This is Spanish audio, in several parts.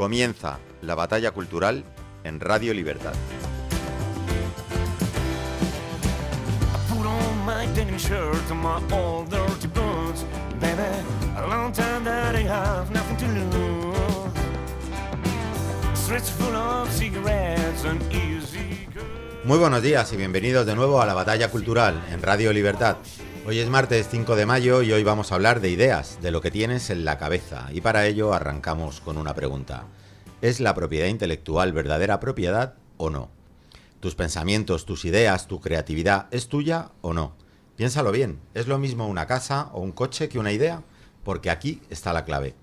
Comienza la batalla cultural en Radio Libertad. Muy buenos días y bienvenidos de nuevo a la batalla cultural en Radio Libertad. Hoy es martes 5 de mayo y hoy vamos a hablar de ideas, de lo que tienes en la cabeza. Y para ello arrancamos con una pregunta. ¿Es la propiedad intelectual verdadera propiedad o no? ¿Tus pensamientos, tus ideas, tu creatividad es tuya o no? Piénsalo bien, ¿es lo mismo una casa o un coche que una idea? Porque aquí está la clave.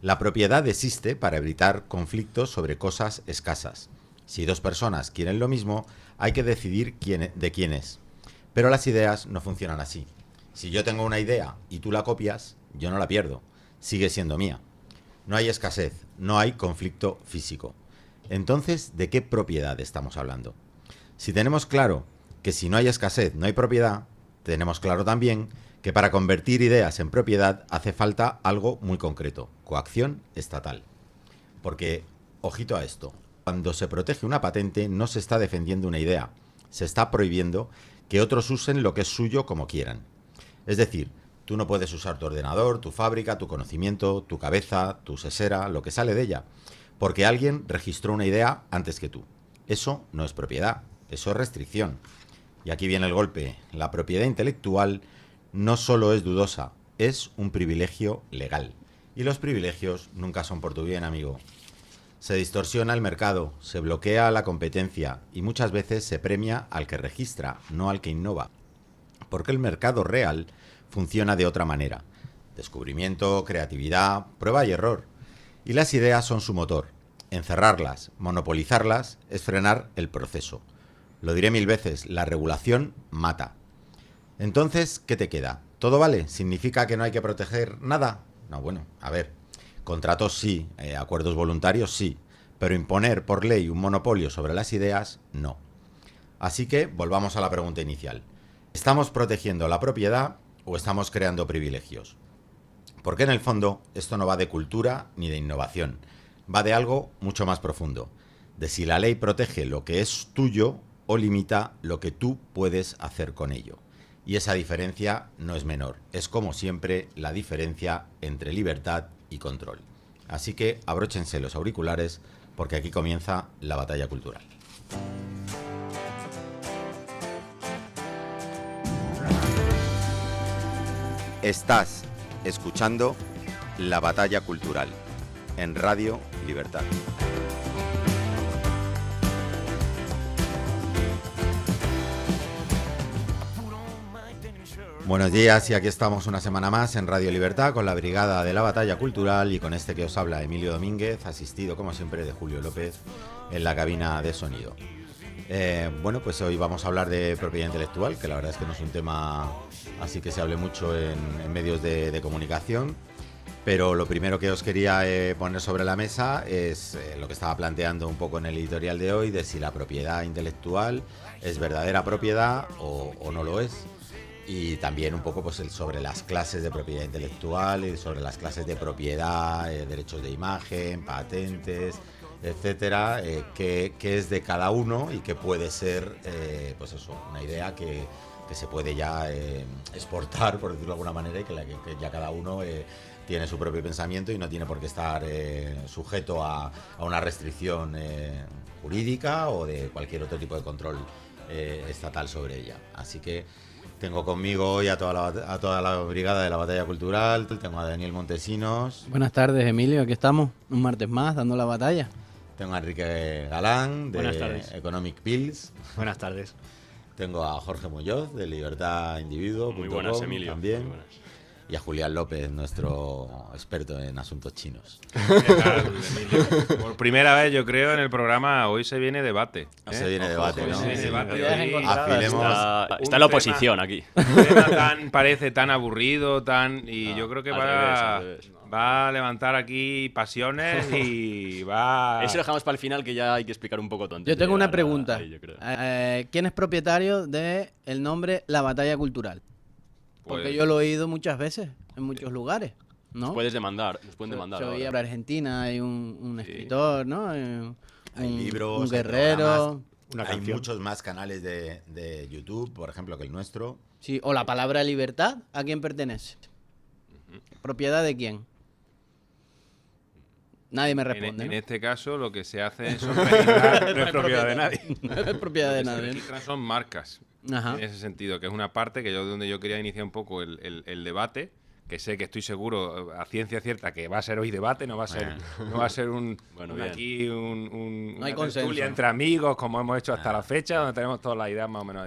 La propiedad existe para evitar conflictos sobre cosas escasas. Si dos personas quieren lo mismo, hay que decidir de quién es. Pero las ideas no funcionan así. Si yo tengo una idea y tú la copias, yo no la pierdo. Sigue siendo mía. No hay escasez, no hay conflicto físico. Entonces, ¿de qué propiedad estamos hablando? Si tenemos claro que si no hay escasez, no hay propiedad, tenemos claro también que para convertir ideas en propiedad hace falta algo muy concreto, coacción estatal. Porque, ojito a esto, cuando se protege una patente no se está defendiendo una idea, se está prohibiendo que otros usen lo que es suyo como quieran. Es decir, tú no puedes usar tu ordenador, tu fábrica, tu conocimiento, tu cabeza, tu sesera, lo que sale de ella, porque alguien registró una idea antes que tú. Eso no es propiedad, eso es restricción. Y aquí viene el golpe. La propiedad intelectual no solo es dudosa, es un privilegio legal. Y los privilegios nunca son por tu bien, amigo. Se distorsiona el mercado, se bloquea la competencia y muchas veces se premia al que registra, no al que innova. Porque el mercado real funciona de otra manera. Descubrimiento, creatividad, prueba y error. Y las ideas son su motor. Encerrarlas, monopolizarlas, es frenar el proceso. Lo diré 1000 veces, la regulación mata. Entonces, ¿qué te queda? ¿Todo vale? ¿Significa que no hay que proteger nada? No, bueno, a ver. Contratos sí, acuerdos voluntarios sí, pero imponer por ley un monopolio sobre las ideas, no. Así que volvamos a la pregunta inicial. ¿Estamos protegiendo la propiedad o estamos creando privilegios? Porque en el fondo esto no va de cultura ni de innovación, va de algo mucho más profundo, de si la ley protege lo que es tuyo o limita lo que tú puedes hacer con ello. Y esa diferencia no es menor, es como siempre la diferencia entre libertad y control. Así que abróchense los auriculares porque aquí comienza la batalla cultural. Estás escuchando La Batalla Cultural en Radio Libertad. Buenos días y aquí estamos una semana más en Radio Libertad con la brigada de la Batalla Cultural y con este que os habla Emilio Domínguez, asistido como siempre de Julio López en la cabina de sonido. Bueno, pues hoy vamos a hablar de propiedad intelectual, que la verdad es que no es un tema así que se hable mucho en medios de comunicación, pero lo primero que os quería poner sobre la mesa es lo que estaba planteando un poco en el editorial de hoy, de si la propiedad intelectual es verdadera propiedad o no lo es. Y también un poco pues sobre las clases de propiedad intelectual y sobre las clases de propiedad, derechos de imagen, patentes, etcétera, que es de cada uno y que puede ser pues eso, una idea que se puede ya exportar, por decirlo de alguna manera, y que ya cada uno tiene su propio pensamiento y no tiene por qué estar sujeto a una restricción jurídica o de cualquier otro tipo de control estatal sobre ella. Así que tengo conmigo hoy a toda la brigada de la Batalla Cultural. Tengo a Daniel Montesinos. Buenas tardes, Emilio. Aquí estamos, un martes más, dando la batalla. Tengo a Enrique Galán, de Economic Pills. Buenas tardes. Tengo a Jorge Muñoz, de Libertad Individuo. Muy buenas, Emilio. También. Muy buenas. Y a Julián López, nuestro experto en asuntos chinos. ¿Qué tal, Emilio? Por primera vez, yo creo, en el programa hoy se viene debate. Se viene debate, ¿no? Se viene debate. Está la oposición aquí. Un tema parece tan aburrido, y yo creo que va a levantar aquí pasiones y va... Eso lo dejamos para el final, que ya hay que explicar un poco tonto. Yo tengo una pregunta. ¿Quién es propietario del nombre La Batalla Cultural? Porque yo lo he oído muchas veces, en muchos lugares. ¿no? Pueden demandar Se oía ahora. en Argentina, hay un Sí. escritor, ¿no? Hay libros, un hay guerrero. programas, hay muchos más canales de YouTube, por ejemplo, que el nuestro. Sí, o la palabra libertad, ¿a quién pertenece? ¿Propiedad de quién? Nadie me responde, En ¿no? este caso, lo que se hace es registrar. No es propiedad de nadie. No es propiedad de Lo que se nadie, ¿no? registran son marcas. Ajá. En ese sentido, que es una parte que donde yo quería iniciar un poco el debate, que sé que estoy seguro a ciencia cierta que va a ser hoy debate, no va a ser un Bueno, un bien. aquí No hay una consenso, tertulia ¿no? entre amigos, como hemos hecho hasta la fecha, donde tenemos todas las ideas más o menos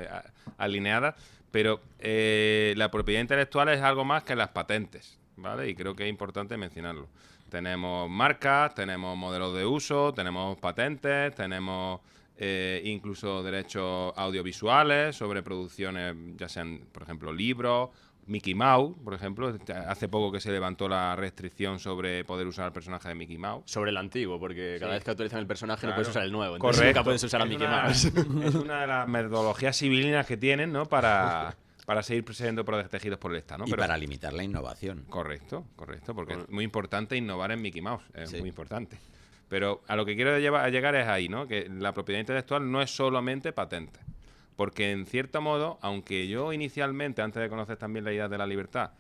alineadas. Pero la propiedad intelectual es algo más que las patentes, ¿vale? Y creo que es importante mencionarlo. Tenemos marcas, tenemos modelos de uso, tenemos patentes, tenemos incluso derechos audiovisuales sobre producciones, ya sean, por ejemplo, libros. Mickey Mouse, por ejemplo, hace poco que se levantó la restricción sobre poder usar el personaje de Mickey Mouse. Sobre el antiguo, porque cada vez que actualizan el personaje no Claro. puedes usar el nuevo. Entonces Correcto. nunca puedes usar a Mickey Mouse. Es una de las metodologías civilinas que tienen, ¿no? Para seguir siendo protegidos por el Estado, ¿no? Y para limitar la innovación. Correcto, porque es muy importante innovar en Mickey Mouse, es Sí. muy importante. Pero a lo que quiero llegar es ahí, ¿no? Que la propiedad intelectual no es solamente patente. Porque en cierto modo, aunque yo inicialmente, antes de conocer también la idea de la libertad,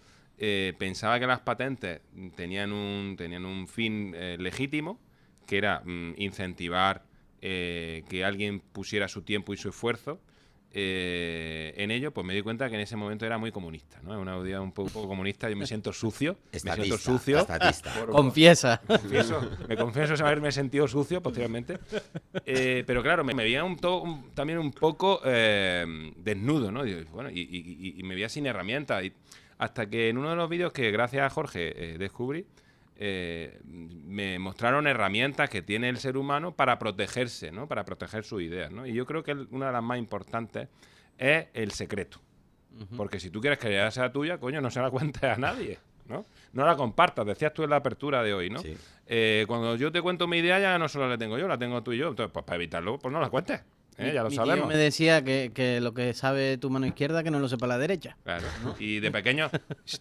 pensaba que las patentes tenían un fin legítimo, que era incentivar que alguien pusiera su tiempo y su esfuerzo en ello, pues me di cuenta que en ese momento era muy comunista, ¿no? Es una idea un poco comunista, yo me siento sucio, Estatista. Confiesa. me confieso haberme sentido sucio posteriormente, pero claro, me veía también un poco desnudo, ¿no? Y me veía sin herramientas, hasta que en uno de los vídeos que gracias a Jorge descubrí, me mostraron herramientas que tiene el ser humano para protegerse, ¿no? Para proteger sus ideas, ¿no? Y yo creo que una de las más importantes es el secreto. Porque si tú quieres que la idea sea tuya, coño, no se la cuentes a nadie, ¿no? No la compartas, decías tú en la apertura de hoy, ¿no? Sí. Cuando yo te cuento mi idea, ya no solo la tengo yo, la tengo tú y yo. Entonces, pues para evitarlo, pues no la cuentes. Ya lo Mi sabemos. tío me decía que lo que sabe tu mano izquierda, que no lo sepa la derecha. Claro. Y de pequeño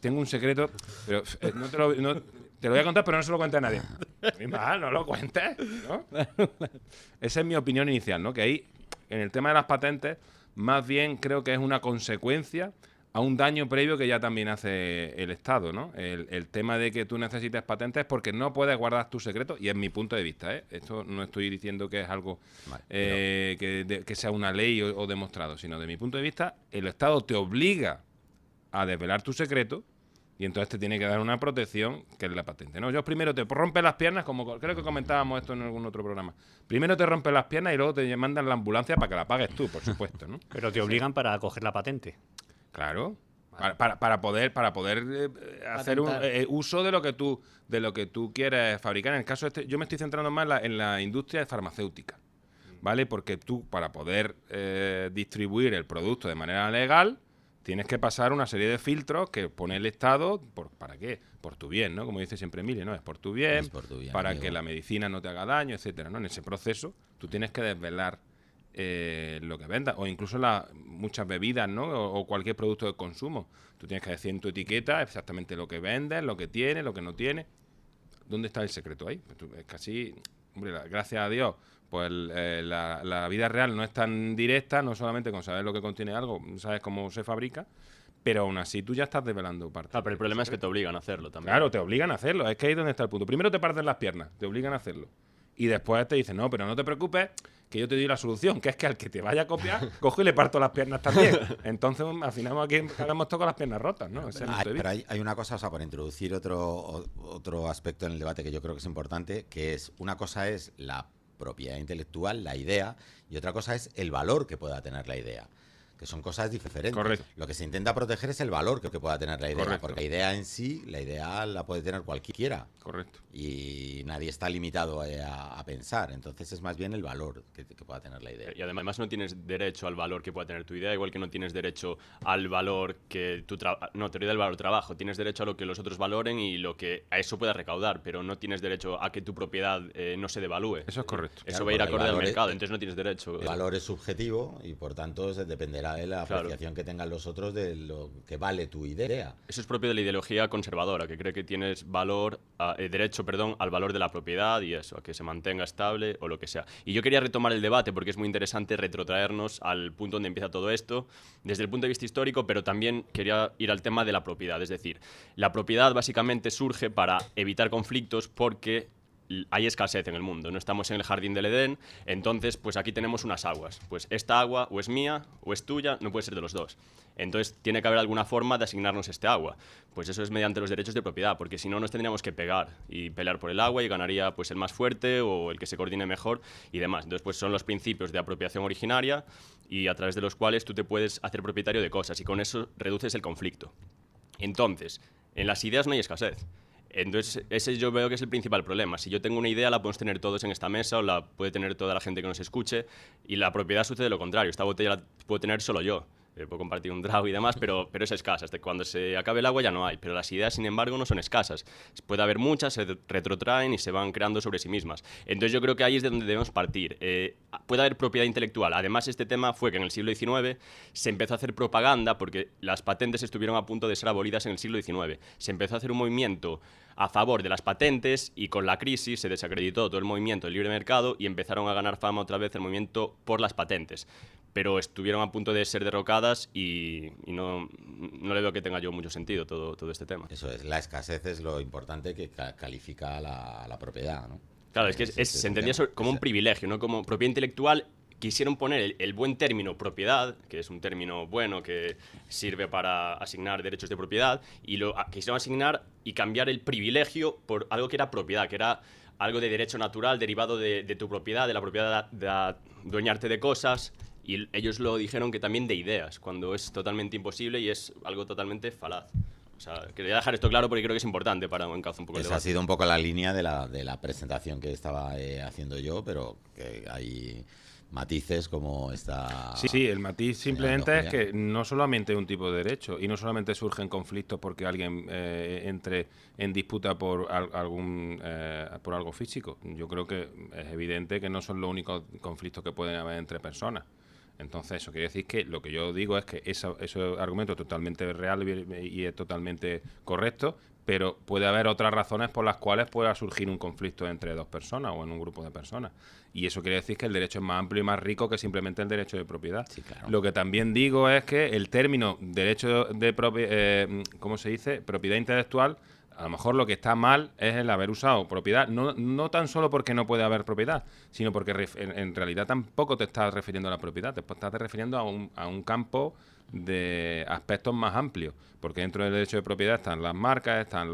tengo un secreto, pero te lo voy a contar, pero no se lo cuentes a nadie. Muy mal, no lo cuentes, ¿no? Esa es mi opinión inicial, ¿no? Que ahí, en el tema de las patentes, más bien creo que es una consecuencia a un daño previo que ya también hace el Estado, ¿no? El tema de que tú necesites patentes porque no puedes guardar tu secreto, y es mi punto de vista, ¿eh? Esto no estoy diciendo que es algo Vale, que sea una ley o demostrado, sino de mi punto de vista, el Estado te obliga a desvelar tu secreto y entonces te tiene que dar una protección que es la patente, ¿no? Yo primero te rompe las piernas, como creo que comentábamos esto en algún otro programa. Primero te rompe las piernas y luego te mandan la ambulancia para que la pagues tú, por supuesto, ¿no? Pero te obligan para coger la patente. Claro. Para poder hacer un uso de lo que tú quieres fabricar. En el caso yo me estoy centrando más en la industria farmacéutica, ¿vale? Porque tú, para poder distribuir el producto de manera legal, tienes que pasar una serie de filtros que pone el Estado. ¿Para qué? Por tu bien, ¿no? Como dice siempre Emilio, ¿no? Es por tu bien, Es por tu bien, para amigo. que la medicina no te haga daño, etcétera, ¿no? En ese proceso, tú tienes que desvelar lo que vendas, o incluso muchas bebidas, ¿no? O cualquier producto de consumo. Tú tienes que decir en tu etiqueta exactamente lo que vendes, lo que tiene, lo que no tiene. ¿Dónde está el secreto ahí? Es casi, hombre, gracias a Dios, pues la vida real no es tan directa, no solamente con saber lo que contiene algo, sabes cómo se fabrica, pero aún así tú ya estás desvelando parte. Claro, pero el problema es que te obligan a hacerlo también. Claro, te obligan a hacerlo, es que ahí es donde está el punto. Primero te parten las piernas, te obligan a hacerlo. Y después te dicen, no, pero no te preocupes, que yo te doy la solución, que es que al que te vaya a copiar, cojo y le parto las piernas también. Entonces, al final aquí hagamos todo con las piernas rotas, ¿no? Ese es mi punto de Pero vista. hay una cosa, o sea, por introducir otro aspecto en el debate que yo creo que es importante, que es, una cosa es la propiedad intelectual, la idea, y otra cosa es el valor que pueda tener la idea, que son cosas diferentes. Correcto. Lo que se intenta proteger es el valor que pueda tener la idea, Correcto. porque la idea en sí, la idea la puede tener cualquiera. Correcto. Y nadie está limitado a pensar, entonces es más bien el valor que pueda tener la idea. Y además no tienes derecho al valor que pueda tener tu idea, igual que no tienes derecho al valor que tu no, teoría del valor trabajo, tienes derecho a lo que los otros valoren y lo que a eso puedas recaudar, pero no tienes derecho a que tu propiedad no se devalúe. Eso es correcto. Eso Claro, va a ir porque el acorde al valor mercado, entonces no tienes derecho. El valor es subjetivo y por tanto dependerá la Claro. apreciación que tengan los otros de lo que vale tu idea. Eso es propio de la ideología conservadora, que cree que tienes derecho, al valor de la propiedad y eso, a que se mantenga estable o lo que sea. Y yo quería retomar el debate porque es muy interesante retrotraernos al punto donde empieza todo esto, desde el punto de vista histórico, pero también quería ir al tema de la propiedad. Es decir, la propiedad básicamente surge para evitar conflictos porque hay escasez en el mundo, no estamos en el jardín del Edén, entonces pues aquí tenemos unas aguas, pues esta agua o es mía o es tuya, no puede ser de los dos, entonces tiene que haber alguna forma de asignarnos este agua, pues eso es mediante los derechos de propiedad, porque si no nos tendríamos que pegar y pelear por el agua y ganaría pues el más fuerte o el que se coordine mejor y demás, entonces pues son los principios de apropiación originaria y a través de los cuales tú te puedes hacer propietario de cosas y con eso reduces el conflicto. Entonces, en las ideas no hay escasez. Entonces, ese yo veo que es el principal problema. Si yo tengo una idea, la podemos tener todos en esta mesa o la puede tener toda la gente que nos escuche y la propiedad sucede lo contrario. Esta botella la puedo tener solo yo. Puedo compartir un trago y demás, pero es escasa. Hasta que cuando se acabe el agua ya no hay. Pero las ideas, sin embargo, no son escasas. Puede haber muchas, se retrotraen y se van creando sobre sí mismas. Entonces yo creo que ahí es de donde debemos partir. Puede haber propiedad intelectual. Además, este tema fue que en el siglo XIX se empezó a hacer propaganda porque las patentes estuvieron a punto de ser abolidas en el siglo XIX. Se empezó a hacer un movimiento a favor de las patentes y con la crisis se desacreditó todo el movimiento del libre mercado y empezaron a ganar fama otra vez el movimiento por las patentes. Pero estuvieron a punto de ser derrocadas y no le veo que tenga yo mucho sentido todo este tema. Eso es, la escasez es lo importante que califica la propiedad, ¿no? Claro, es que se entendía como un privilegio, no como propiedad intelectual. Quisieron poner el buen término propiedad, que es un término bueno que sirve para asignar derechos de propiedad, y lo quisieron asignar y cambiar el privilegio por algo que era propiedad, que era algo de derecho natural derivado de tu propiedad, de la propiedad de adueñarte de cosas. Y ellos lo dijeron que también de ideas, cuando es totalmente imposible y es algo totalmente falaz. O sea, quería dejar esto claro porque creo que es importante para encauzar un poco el Esa debate. ha sido un poco la línea de la presentación que estaba haciendo yo, pero que hay matices como esta... Sí, el matiz simplemente es Julián. que no solamente un tipo de derecho y no solamente surgen conflictos porque alguien entre en disputa por por algo físico. Yo creo que es evidente que no son los únicos conflictos que pueden haber entre personas. Entonces, eso quiere decir que lo que yo digo es que ese argumento es totalmente real y es totalmente correcto, pero puede haber otras razones por las cuales pueda surgir un conflicto entre dos personas o en un grupo de personas. Y eso quiere decir que el derecho es más amplio y más rico que simplemente el derecho de propiedad. Sí, claro. Lo que también digo es que el término derecho de propiedad, ¿cómo se dice? Propiedad intelectual, a lo mejor lo que está mal es el haber usado propiedad, no tan solo porque no puede haber propiedad, sino porque en realidad tampoco te estás refiriendo a la propiedad, te estás refiriendo a un campo de aspectos más amplios, porque dentro del derecho de propiedad están las marcas, están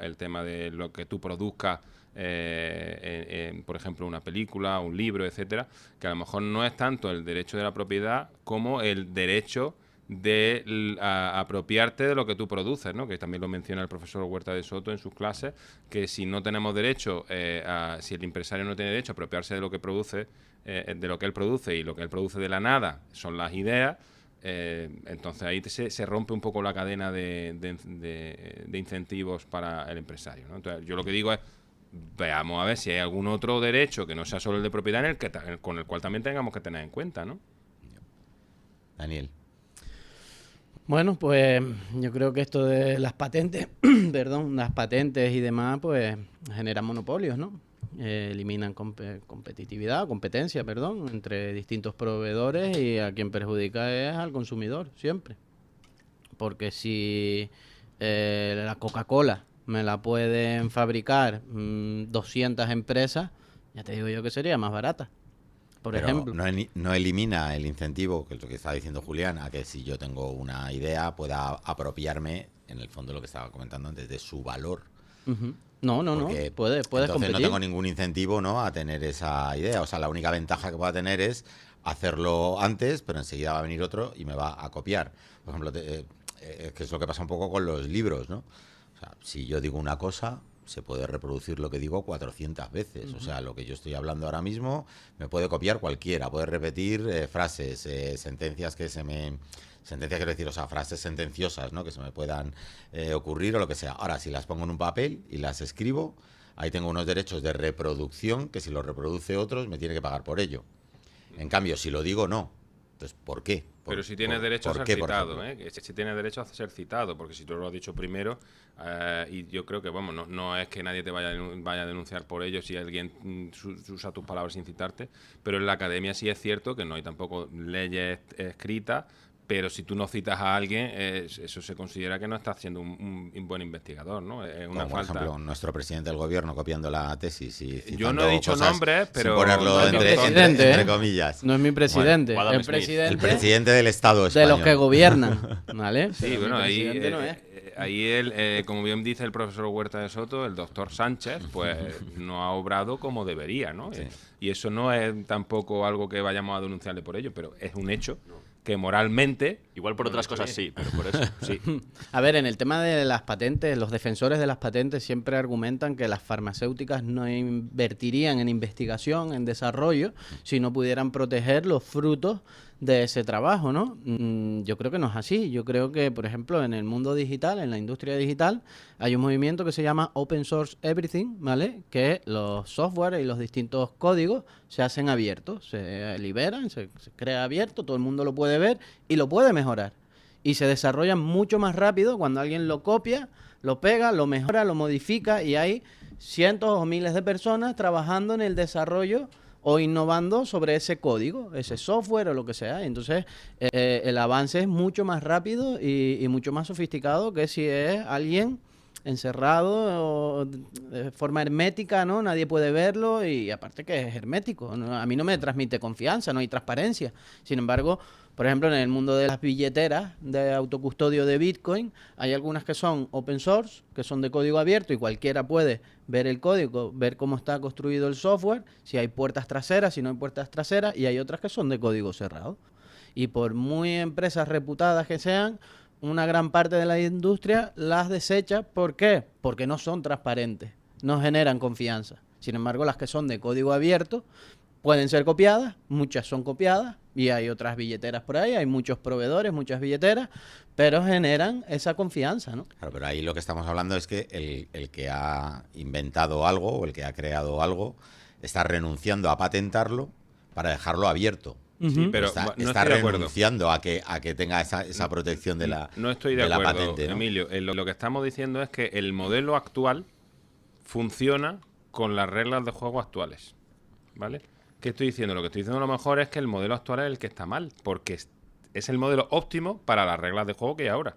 el tema de lo que tú produzcas, por ejemplo, una película, un libro, etcétera, que a lo mejor no es tanto el derecho de la propiedad como el derecho de apropiarte de lo que tú produces, ¿no? Que también lo menciona el profesor Huerta de Soto en sus clases, que si no tenemos derecho, si el empresario no tiene derecho a apropiarse de lo que produce, de lo que él produce, y lo que él produce de la nada son las ideas, entonces ahí se rompe un poco la cadena de incentivos para el empresario, ¿no? Entonces yo lo que digo es, veamos a ver si hay algún otro derecho que no sea solo el de propiedad con el cual también tengamos que tener en cuenta, ¿no? Daniel. Bueno, pues yo creo que esto de las patentes, perdón, las patentes y demás, pues generan monopolios, ¿no? Eliminan competitividad, competencia, perdón, entre distintos proveedores y a quien perjudica es al consumidor, siempre. Porque si la Coca-Cola me la pueden fabricar 200 empresas, ya te digo yo que sería más barata. Por Pero ejemplo. no elimina el incentivo, que es lo que estaba diciendo Julián, a que si yo tengo una idea pueda apropiarme, en el fondo lo que estaba comentando antes, de su valor. Uh-huh. No, Porque puedes entonces competir. no tengo ningún incentivo, ¿no?, a tener esa idea. O sea, la única ventaja que pueda tener es hacerlo antes, pero enseguida va a venir otro y me va a copiar. Por ejemplo, que es lo que pasa un poco con los libros, ¿no? O sea, si yo digo una cosa, se puede reproducir lo que digo 400 veces. Uh-huh. O sea, lo que yo estoy hablando ahora mismo me puede copiar cualquiera. Puede repetir frases, sentencias que se me... Sentencias, quiero decir, o sea, frases sentenciosas, ¿no?, que se me puedan ocurrir o lo que sea. Ahora, si las pongo en un papel y las escribo, ahí tengo unos derechos de reproducción que si los reproduce otros me tiene que pagar por ello. En cambio, si lo digo, no. Entonces, ¿por qué? Pero si tienes derecho a ser qué, por citado, ejemplo? ¿eh? Si tienes derecho a ser citado, porque si tú lo has dicho primero, y yo creo que, vamos, no es que nadie te vaya a denunciar por ello si alguien usa tus palabras sin citarte, pero en la academia sí es cierto que no hay tampoco leyes escritas, pero si tú no citas a alguien, eso se considera que no estás siendo un buen investigador, ¿no? Es una Como, por falta. ejemplo, nuestro presidente del gobierno copiando la tesis y citando Yo no he dicho cosas nombres, pero sin ponerlo no es mi entre presidente, ¿eh? comillas. No es mi presidente, Bueno, Adam el Smith. presidente El presidente del Estado de español. los que gobiernan, ¿vale? Sí, Pero bueno, mi ahí, presidente no es. ahí él, como bien dice el profesor Huerta de Soto, el doctor Sánchez, pues no ha obrado como debería, ¿no? Sí. Y eso no es tampoco algo que vayamos a denunciarle por ello, pero es un hecho que moralmente... Igual por otras cosas sí, pero por eso. Sí. A ver, en el tema de las patentes, los defensores de las patentes siempre argumentan que las farmacéuticas no invertirían en investigación, en desarrollo, si no pudieran proteger los frutos de ese trabajo, ¿no? Yo creo que no es así. Yo creo que, por ejemplo, en el mundo digital, en la industria digital, hay un movimiento que se llama Open Source Everything, ¿vale? Que los software y los distintos códigos se hacen abiertos, se liberan, se crea abierto, todo el mundo lo puede ver y lo puede mejorar. Y se desarrollan mucho más rápido cuando alguien lo copia, lo pega, lo mejora, lo modifica y hay cientos o miles de personas trabajando en el desarrollo o innovando sobre ese código, ese software o lo que sea. Entonces, el avance es mucho más rápido y mucho más sofisticado que si es alguien encerrado o de forma hermética, ¿no? Nadie puede verlo y aparte que es hermético, ¿no? A mí no me transmite confianza, no hay transparencia. Sin embargo, por ejemplo, en el mundo de las billeteras de autocustodio de Bitcoin, hay algunas que son open source, que son de código abierto y cualquiera puede ver el código, ver cómo está construido el software, si hay puertas traseras, si no hay puertas traseras, y hay otras que son de código cerrado. Y por muy empresas reputadas que sean, una gran parte de la industria las desecha. ¿Por qué? Porque no son transparentes, no generan confianza. Sin embargo, las que son de código abierto pueden ser copiadas, muchas son copiadas y hay otras billeteras por ahí, hay muchos proveedores, muchas billeteras, pero generan esa confianza, ¿no? Claro, pero ahí lo que estamos hablando es que el que ha inventado algo o el que ha creado algo está renunciando a patentarlo para dejarlo abierto. Sí, pero está no estoy de acuerdo. renunciando a que tenga esa protección de la No estoy de la acuerdo, patente, ¿no? Emilio. Lo que estamos diciendo es que el modelo actual funciona con las reglas de juego actuales, ¿vale? ¿Qué estoy diciendo? Lo que estoy diciendo a lo mejor es que el modelo actual es el que está mal, porque es el modelo óptimo para las reglas de juego que hay ahora.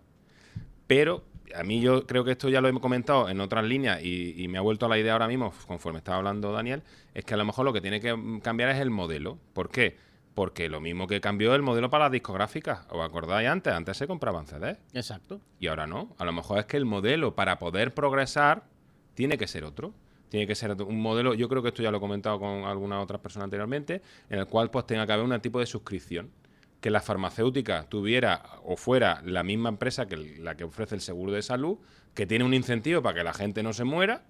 Pero a mí yo creo que esto ya lo he comentado en otras líneas y me ha vuelto a la idea ahora mismo, conforme estaba hablando Daniel, es que a lo mejor lo que tiene que cambiar es el modelo. ¿Por qué? Porque lo mismo que cambió el modelo para las discográficas. ¿Os acordáis antes? Antes se compraban CDs. Exacto. Y ahora no. A lo mejor es que el modelo para poder progresar tiene que ser otro. Tiene que ser un modelo, yo creo que esto ya lo he comentado con algunas otras personas anteriormente, en el cual pues tenga que haber un tipo de suscripción. Que la farmacéutica tuviera o fuera la misma empresa que la que ofrece el seguro de salud, que tiene un incentivo para que la gente no se muera,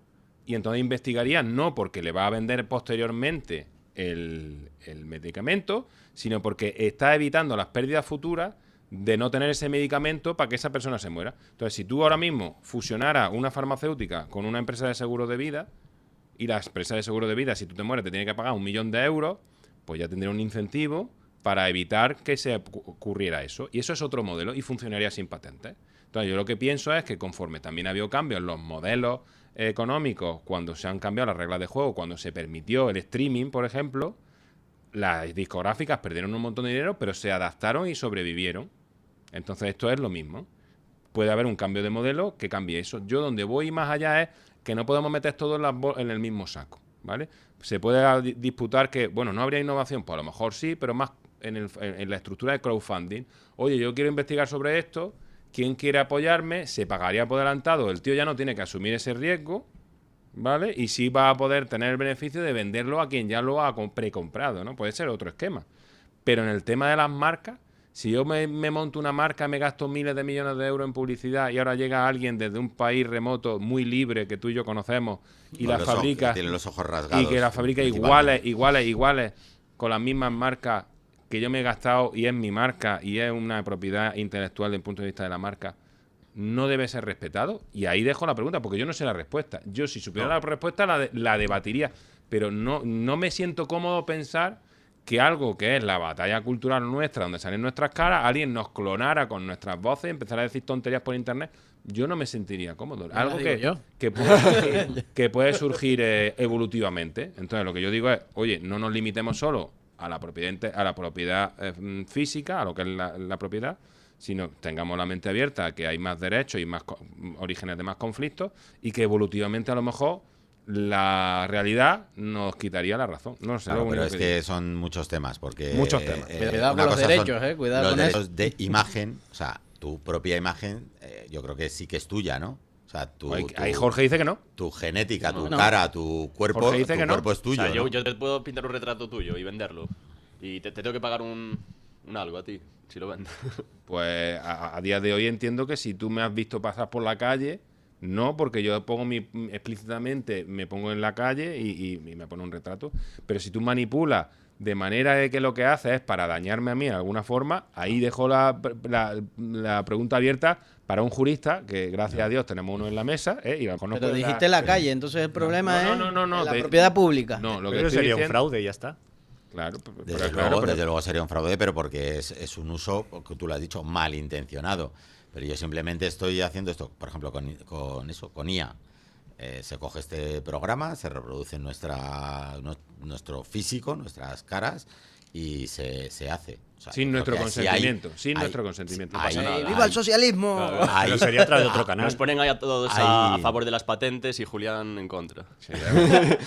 y entonces investigaría no porque le va a vender posteriormente el medicamento, sino porque está evitando las pérdidas futuras de no tener ese medicamento para que esa persona se muera. Entonces, si tú ahora mismo fusionaras una farmacéutica con una empresa de seguro de vida, y la empresa de seguro de vida, si tú te mueres, te tiene que pagar 1 millón de euros, pues ya tendría un incentivo para evitar que se ocurriera eso. Y eso es otro modelo y funcionaría sin patentes. Entonces, yo lo que pienso es que conforme también ha habido cambios en los modelos económicos, cuando se han cambiado las reglas de juego, cuando se permitió el streaming, por ejemplo, las discográficas perdieron un montón de dinero, pero se adaptaron y sobrevivieron. Entonces, esto es lo mismo. Puede haber un cambio de modelo que cambie eso. Yo donde voy más allá es que no podemos meter todo en el mismo saco, ¿vale? Se puede disputar que, bueno, no habría innovación, pues a lo mejor sí, pero más en la estructura de crowdfunding. Oye, yo quiero investigar sobre esto, ¿quién quiere apoyarme? Se pagaría por adelantado, el tío ya no tiene que asumir ese riesgo, ¿vale? Y sí va a poder tener el beneficio de venderlo a quien ya lo ha precomprado, ¿no? Puede ser otro esquema. Pero en el tema de las marcas, si yo me monto una marca, me gasto miles de millones de euros en publicidad y ahora llega alguien desde un país remoto muy libre que tú y yo conocemos y la fabrica, tiene los ojos rasgados, y que la fabrica iguales con las mismas marcas que yo me he gastado y es mi marca y es una propiedad intelectual desde el punto de vista de la marca, no debe ser respetado. Y ahí dejo la pregunta porque yo no sé la respuesta. Yo si supiera la respuesta la debatiría, pero no me siento cómodo pensar que algo que es la batalla cultural nuestra, donde salen nuestras caras, alguien nos clonara con nuestras voces y empezara a decir tonterías por internet. Yo no me sentiría cómodo. No Algo lo digo yo. que puede surgir evolutivamente. Entonces, lo que yo digo es, oye, no nos limitemos solo a la propiedad física, a lo que es la propiedad, sino tengamos la mente abierta a que hay más derechos y más orígenes de más conflictos y que evolutivamente a lo mejor la realidad nos quitaría la razón. No sé. Claro, pero es que son muchos temas, porque... Muchos temas. Cuidado con los derechos, cuidado los con derechos de imagen, o sea, tu propia imagen, yo creo que sí que es tuya, ¿no? O sea, ahí Jorge dice que no. Tu genética, tu No. cara, tu cuerpo, Jorge dice que no. es tuyo. O sea, ¿no? yo te puedo pintar un retrato tuyo y venderlo. Y te tengo que pagar un algo a ti, si lo vendo. Pues a día de hoy entiendo que si tú me has visto pasar por la calle, no, porque yo pongo explícitamente, me pongo en la calle y me pone un retrato. Pero si tú manipulas de manera de que lo que haces es para dañarme a mí de alguna forma, ahí dejo la pregunta abierta para un jurista, que gracias a Dios tenemos uno en la mesa, y lo conozco. Pero dijiste la calle, entonces el problema es la de- propiedad pública. No, lo que Pero estoy sería un diciendo- fraude y ya está. Claro, Desde luego sería un fraude, pero porque es un uso, que tú lo has dicho, malintencionado. Pero yo simplemente estoy haciendo esto, por ejemplo, con IA. Se coge este programa, se reproduce nuestro físico, nuestras caras, y se hace. O sea, sin yo nuestro creo que sí consentimiento. hay- nuestro consentimiento. No hay- pasa nada. ¡Viva el socialismo! hay- Pero sería a través de otro canal. Nos ponen ahí a todos Ahí- a favor de las patentes y Julián en contra. Sí, ya.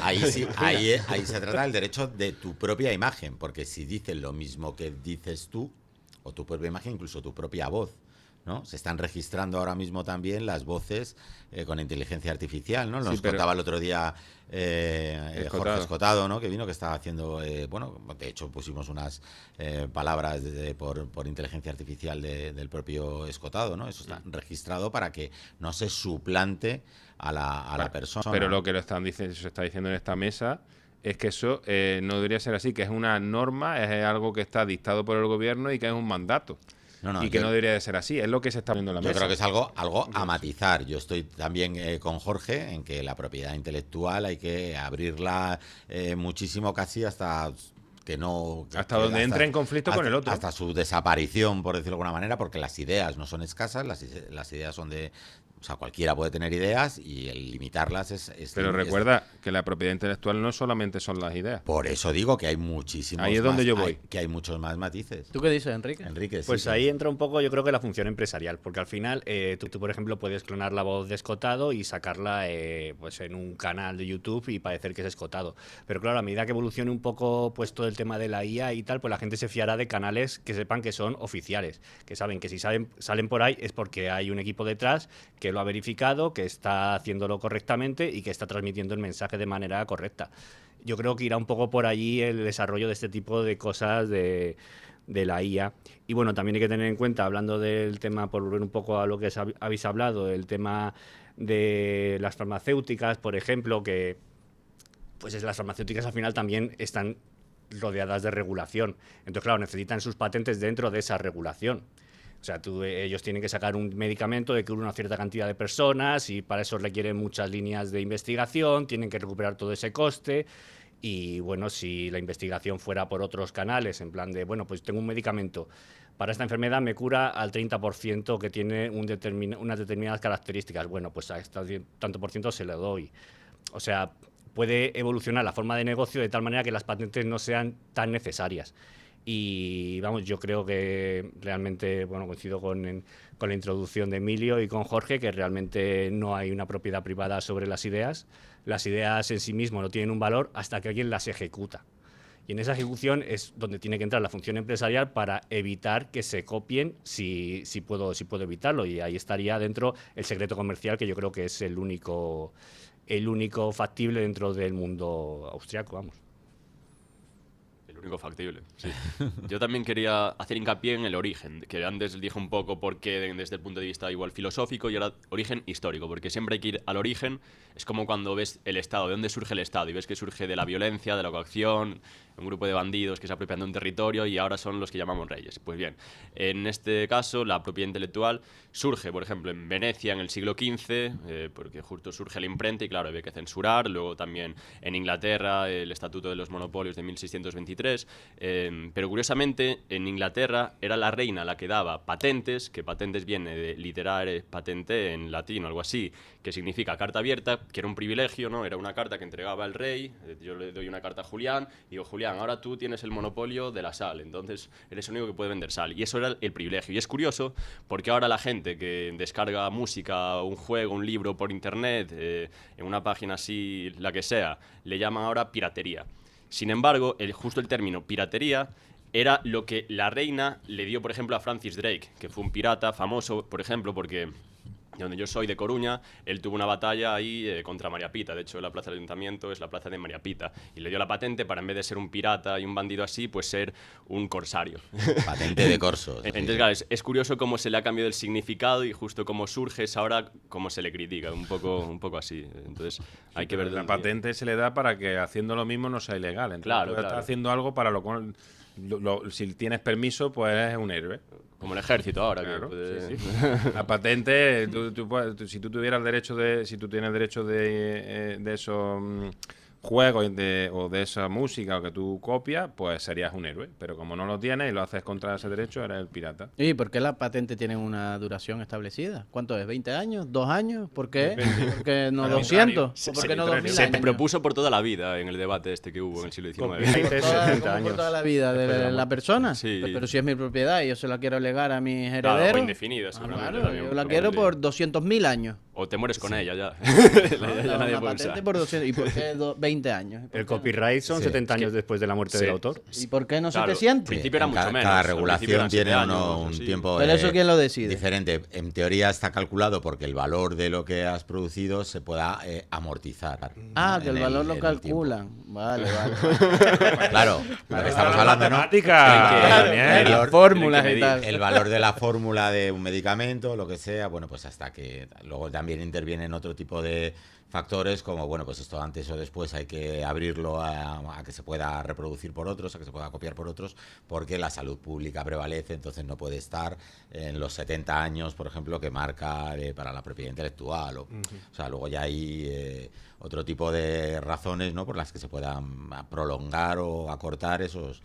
Ahí sí, ahí se trata del derecho de tu propia imagen, porque si dices lo mismo que dices tú, o tu propia imagen, incluso tu propia voz, ¿no? Se están registrando ahora mismo también las voces con inteligencia artificial, ¿no? Nos Sí, pero- contaba el otro día Jorge Escotado, ¿no? Que vino, que estaba haciendo, bueno, de hecho pusimos unas palabras por inteligencia artificial del propio Escotado, ¿no? Eso está registrado para que no se suplante a la persona. Pero lo que se está diciendo en esta mesa es que eso no debería ser así, que es una norma, es algo que está dictado por el gobierno y que es un mandato. Y que no debería de ser así, es lo que se está viendo en la Yo mesa. creo que es algo a matizar. Yo estoy también con Jorge en que la propiedad intelectual hay que abrirla muchísimo, casi hasta que no... Hasta donde entre en conflicto con el otro. Hasta su desaparición, por decirlo de alguna manera, porque las ideas no son escasas, las ideas son de... O sea, cualquiera puede tener ideas y el limitarlas es Pero recuerda que la propiedad intelectual no solamente son las ideas. Por eso digo que hay muchísimos Ahí es donde yo voy. que hay muchos más matices. ¿Tú qué dices, Enrique? Enrique, Pues sí, ahí entra un poco, yo creo que la función empresarial, porque al final tú, por ejemplo, puedes clonar la voz de Escotado y sacarla pues en un canal de YouTube y parecer que es Escotado. Pero claro, a medida que evolucione un poco pues todo el tema de la IA y tal, pues la gente se fiará de canales que sepan que son oficiales, que saben que si salen por ahí es porque hay un equipo detrás que lo ha verificado, que está haciéndolo correctamente y que está transmitiendo el mensaje de manera correcta. Yo creo que irá un poco por allí el desarrollo de este tipo de cosas de la IA. Y bueno, también hay que tener en cuenta, hablando del tema, por volver un poco a lo que habéis hablado, el tema de las farmacéuticas, por ejemplo, que pues las farmacéuticas al final también están rodeadas de regulación. Entonces, claro, necesitan sus patentes dentro de esa regulación. O sea, ellos tienen que sacar un medicamento de que cure una cierta cantidad de personas y para eso requieren muchas líneas de investigación, tienen que recuperar todo ese coste. Y bueno, si la investigación fuera por otros canales, en plan de, bueno, pues tengo un medicamento para esta enfermedad, me cura al 30% que tiene unas determinadas características. Bueno, pues a este tanto por ciento se le doy. O sea, puede evolucionar la forma de negocio de tal manera que las patentes no sean tan necesarias. Y vamos, yo creo que realmente, bueno, coincido con la introducción de Emilio y con Jorge, que realmente no hay una propiedad privada sobre las ideas. Las ideas en sí mismas no tienen un valor hasta que alguien las ejecuta. Y en esa ejecución es donde tiene que entrar la función empresarial para evitar que se copien si puedo evitarlo. Y ahí estaría dentro el secreto comercial, que yo creo que es el único factible dentro del mundo austriaco, vamos. El único factible, sí. Yo también quería hacer hincapié en el origen, que antes dije un poco por qué desde el punto de vista igual filosófico y ahora origen histórico, porque siempre hay que ir al origen. Es como cuando ves el Estado, de dónde surge el Estado, y ves que surge de la violencia, de la coacción, un grupo de bandidos que se apropian de un territorio y ahora son los que llamamos reyes. Pues bien, en este caso la propiedad intelectual surge, por ejemplo, en Venecia en el siglo XV, porque justo surge la imprenta y claro, había que censurar. Luego también en Inglaterra el Estatuto de los Monopolios de 1623, pero curiosamente en Inglaterra era la reina la que daba patentes, que patentes viene de literare patente en latín o algo así, que significa carta abierta, que era un privilegio, ¿no? Era una carta que entregaba el rey. Yo le doy una carta a Julián y digo, Julián, ahora tú tienes el monopolio de la sal, entonces eres el único que puede vender sal. Y eso era el privilegio. Y es curioso porque ahora la gente que descarga música, un juego, un libro por internet, en una página así, la que sea, le llaman ahora piratería. Sin embargo, justo el término piratería era lo que la reina le dio, por ejemplo, a Francis Drake, que fue un pirata famoso, por ejemplo, porque de donde yo soy, de Coruña, él tuvo una batalla ahí contra María Pita. De hecho, la plaza del Ayuntamiento es la plaza de María Pita. Y le dio la patente para, en vez de ser un pirata y un bandido así, pues ser un corsario. Patente de corso. Entonces, claro, es curioso cómo se le ha cambiado el significado y justo cómo surge es ahora cómo se le critica. Un poco así. Entonces, hay que ver... La patente se le da para que haciendo lo mismo no sea ilegal. Entonces, Claro, tú estás claro. haciendo algo para lo cual... si tienes permiso, pues eres un héroe. Como el ejército ahora. Claro, que puede- sí. La patente, si tú tuvieras derecho si tú tienes derecho de esos juegos o de esa música o que tú copias, pues serías un héroe. Pero como no lo tienes y lo haces contra ese derecho, eres el pirata. ¿Y por qué la patente tiene una duración establecida? ¿Cuánto es? ¿20 años? ¿2 años? ¿Por qué? ¿Por qué no Arbitrario. 200? ¿O por qué no Arbitrario. 2000 Se años? propuso por toda la vida en el debate este que hubo en el siglo XIX. Copyright es Toda- 70 como años. por toda la vida después de de la la muerte. persona. Sí. Pero si es mi propiedad y yo se la quiero legar a mis Claro, herederos. o indefinida, seguramente claro, también, yo la por quiero ejemplo. por 200.000 años. O te mueres con ella ya. ¿no? Ya nadie Una puede patente usar. por 200. ¿Y por qué 20 años? ¿Y por El qué no? copyright son Sí. 70 años después de la muerte Sí. del autor. ¿Y por qué no Claro. 700? Al principio era En mucho menos. Cada Al principio regulación eran 7 tiene años, un sí. tiempo ¿Pero eso quién lo decide? diferente. En teoría está calculado porque el valor de lo que has producido se pueda amortizar. Ah, ¿no? que el en valor lo en el tiempo. calculan. Vale, vale. Claro, lo que estamos hablando, ¿no? Matemática, El Daniel. valor- Fórmulas tiene que y tal. medir. El valor de la fórmula de un medicamento, lo que sea, bueno, pues hasta que luego también intervienen otro tipo de factores como, bueno, pues esto antes o después hay que abrirlo a que se pueda reproducir por otros, a que se pueda copiar por otros, porque la salud pública prevalece, entonces no puede estar en los 70 años, por ejemplo, que marca para la propiedad intelectual. O sea, luego ya hay otro tipo de razones, ¿no?, por las que se puedan prolongar o acortar esos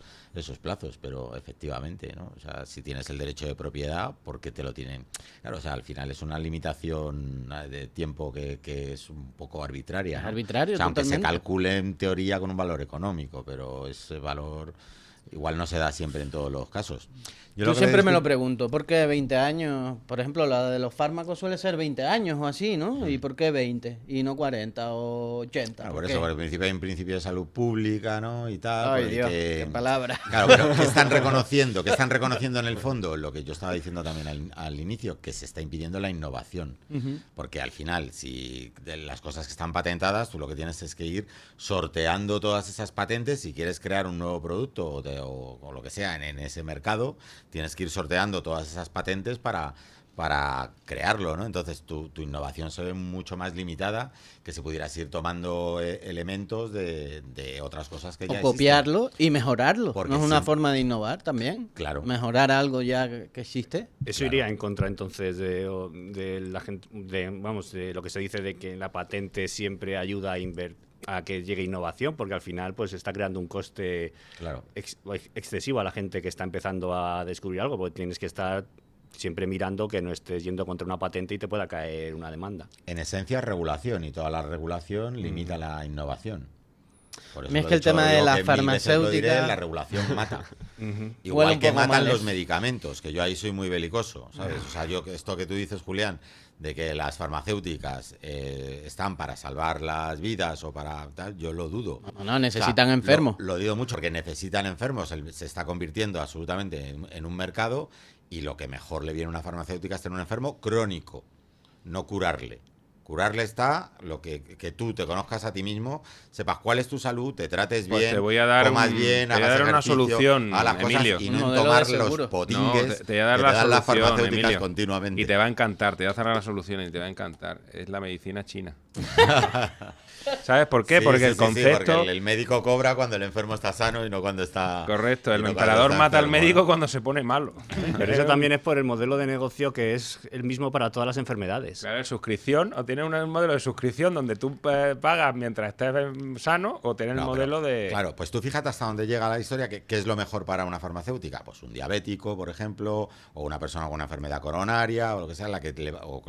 plazos, pero efectivamente, ¿no? O sea, si tienes el derecho de propiedad, ¿por qué te lo tienen? Claro, o sea, al final es una limitación de tiempo que es un poco arbitraria, ¿no? Arbitrario, O sea, aunque se totalmente. calcule en teoría con un valor económico, pero ese valor igual no se da siempre en todos los casos. Yo Yo que siempre me discu- lo pregunto, ¿por qué 20 años? Por ejemplo, la de los fármacos suele ser 20 años o así, ¿no? ¿Y por qué 20? Y no 40 o 80. Claro, ¿por por qué? eso, por el principio hay un principio de salud pública, ¿no? Y tal. Ay, por el Dios, que- qué palabra. Claro, pero ¿qué están reconociendo? ¿Qué están reconociendo en el fondo? Lo que yo estaba diciendo también al inicio, que se está impidiendo la innovación. Porque al final, si de las cosas que están patentadas, tú lo que tienes es que ir sorteando todas esas patentes. Si quieres crear un nuevo producto o lo que sea en ese mercado, tienes que ir sorteando todas esas patentes para crearlo, ¿no? Entonces tu innovación se ve mucho más limitada que si pudieras ir tomando elementos de otras cosas que ya O existen. copiarlo y mejorarlo. Porque ¿No es una sí. forma de innovar también? Claro. Mejorar algo ya que existe. Eso iría en contra entonces de la gente, de lo que se dice de que la patente siempre ayuda a que llegue innovación, porque al final pues está creando un coste Claro. excesivo a la gente que está empezando a descubrir algo, porque tienes que estar siempre mirando que no estés yendo contra una patente y te pueda caer una demanda. En esencia es regulación y toda la regulación limita la innovación. Por eso Es lo que he el dicho tema de yo, la que mil veces lo diré, farmacéutica- la regulación mata. Huele Igual un que poco matan mal los eso. medicamentos, que yo ahí soy muy belicoso, ¿sabes? O sea, esto que tú dices, Julián, de que las farmacéuticas están para salvar las vidas o para tal, yo lo dudo. No, necesitan enfermos. Lo digo mucho porque necesitan enfermos, se está convirtiendo absolutamente en un mercado y lo que mejor le viene a una farmacéutica es tener un enfermo crónico, no curarle. Curarle está que tú te conozcas a ti mismo, sepas cuál es tu salud, te trates Pues bien, te voy a dar comas bien, te voy a hagas dar una ejercicio, solución, hagas las cosas Emilio. y Un no en modelo tomar de los seguro. No, potingues te voy a dar que la te dan las solución, farmacéuticas Emilio. continuamente. Y te va a encantar, te voy a hacer la solución y te va a encantar. Es la medicina china. ¿Sabes por qué? Sí, Porque sí, el sí, concepto... porque el médico cobra cuando el enfermo está sano y no cuando está... Correcto, y el no cuando emperador está mata al enfermo, médico ¿no? cuando se pone malo. Pero eso también es por el modelo de negocio que es el mismo para todas las enfermedades. Claro, suscripción, o tienes un modelo de suscripción donde tú pagas mientras estés sano, o tienes el No, modelo pero, de... Claro, pues tú fíjate hasta dónde llega la historia, ¿qué es lo mejor para una farmacéutica? Pues un diabético, por ejemplo, o una persona con una enfermedad coronaria, o lo que sea, o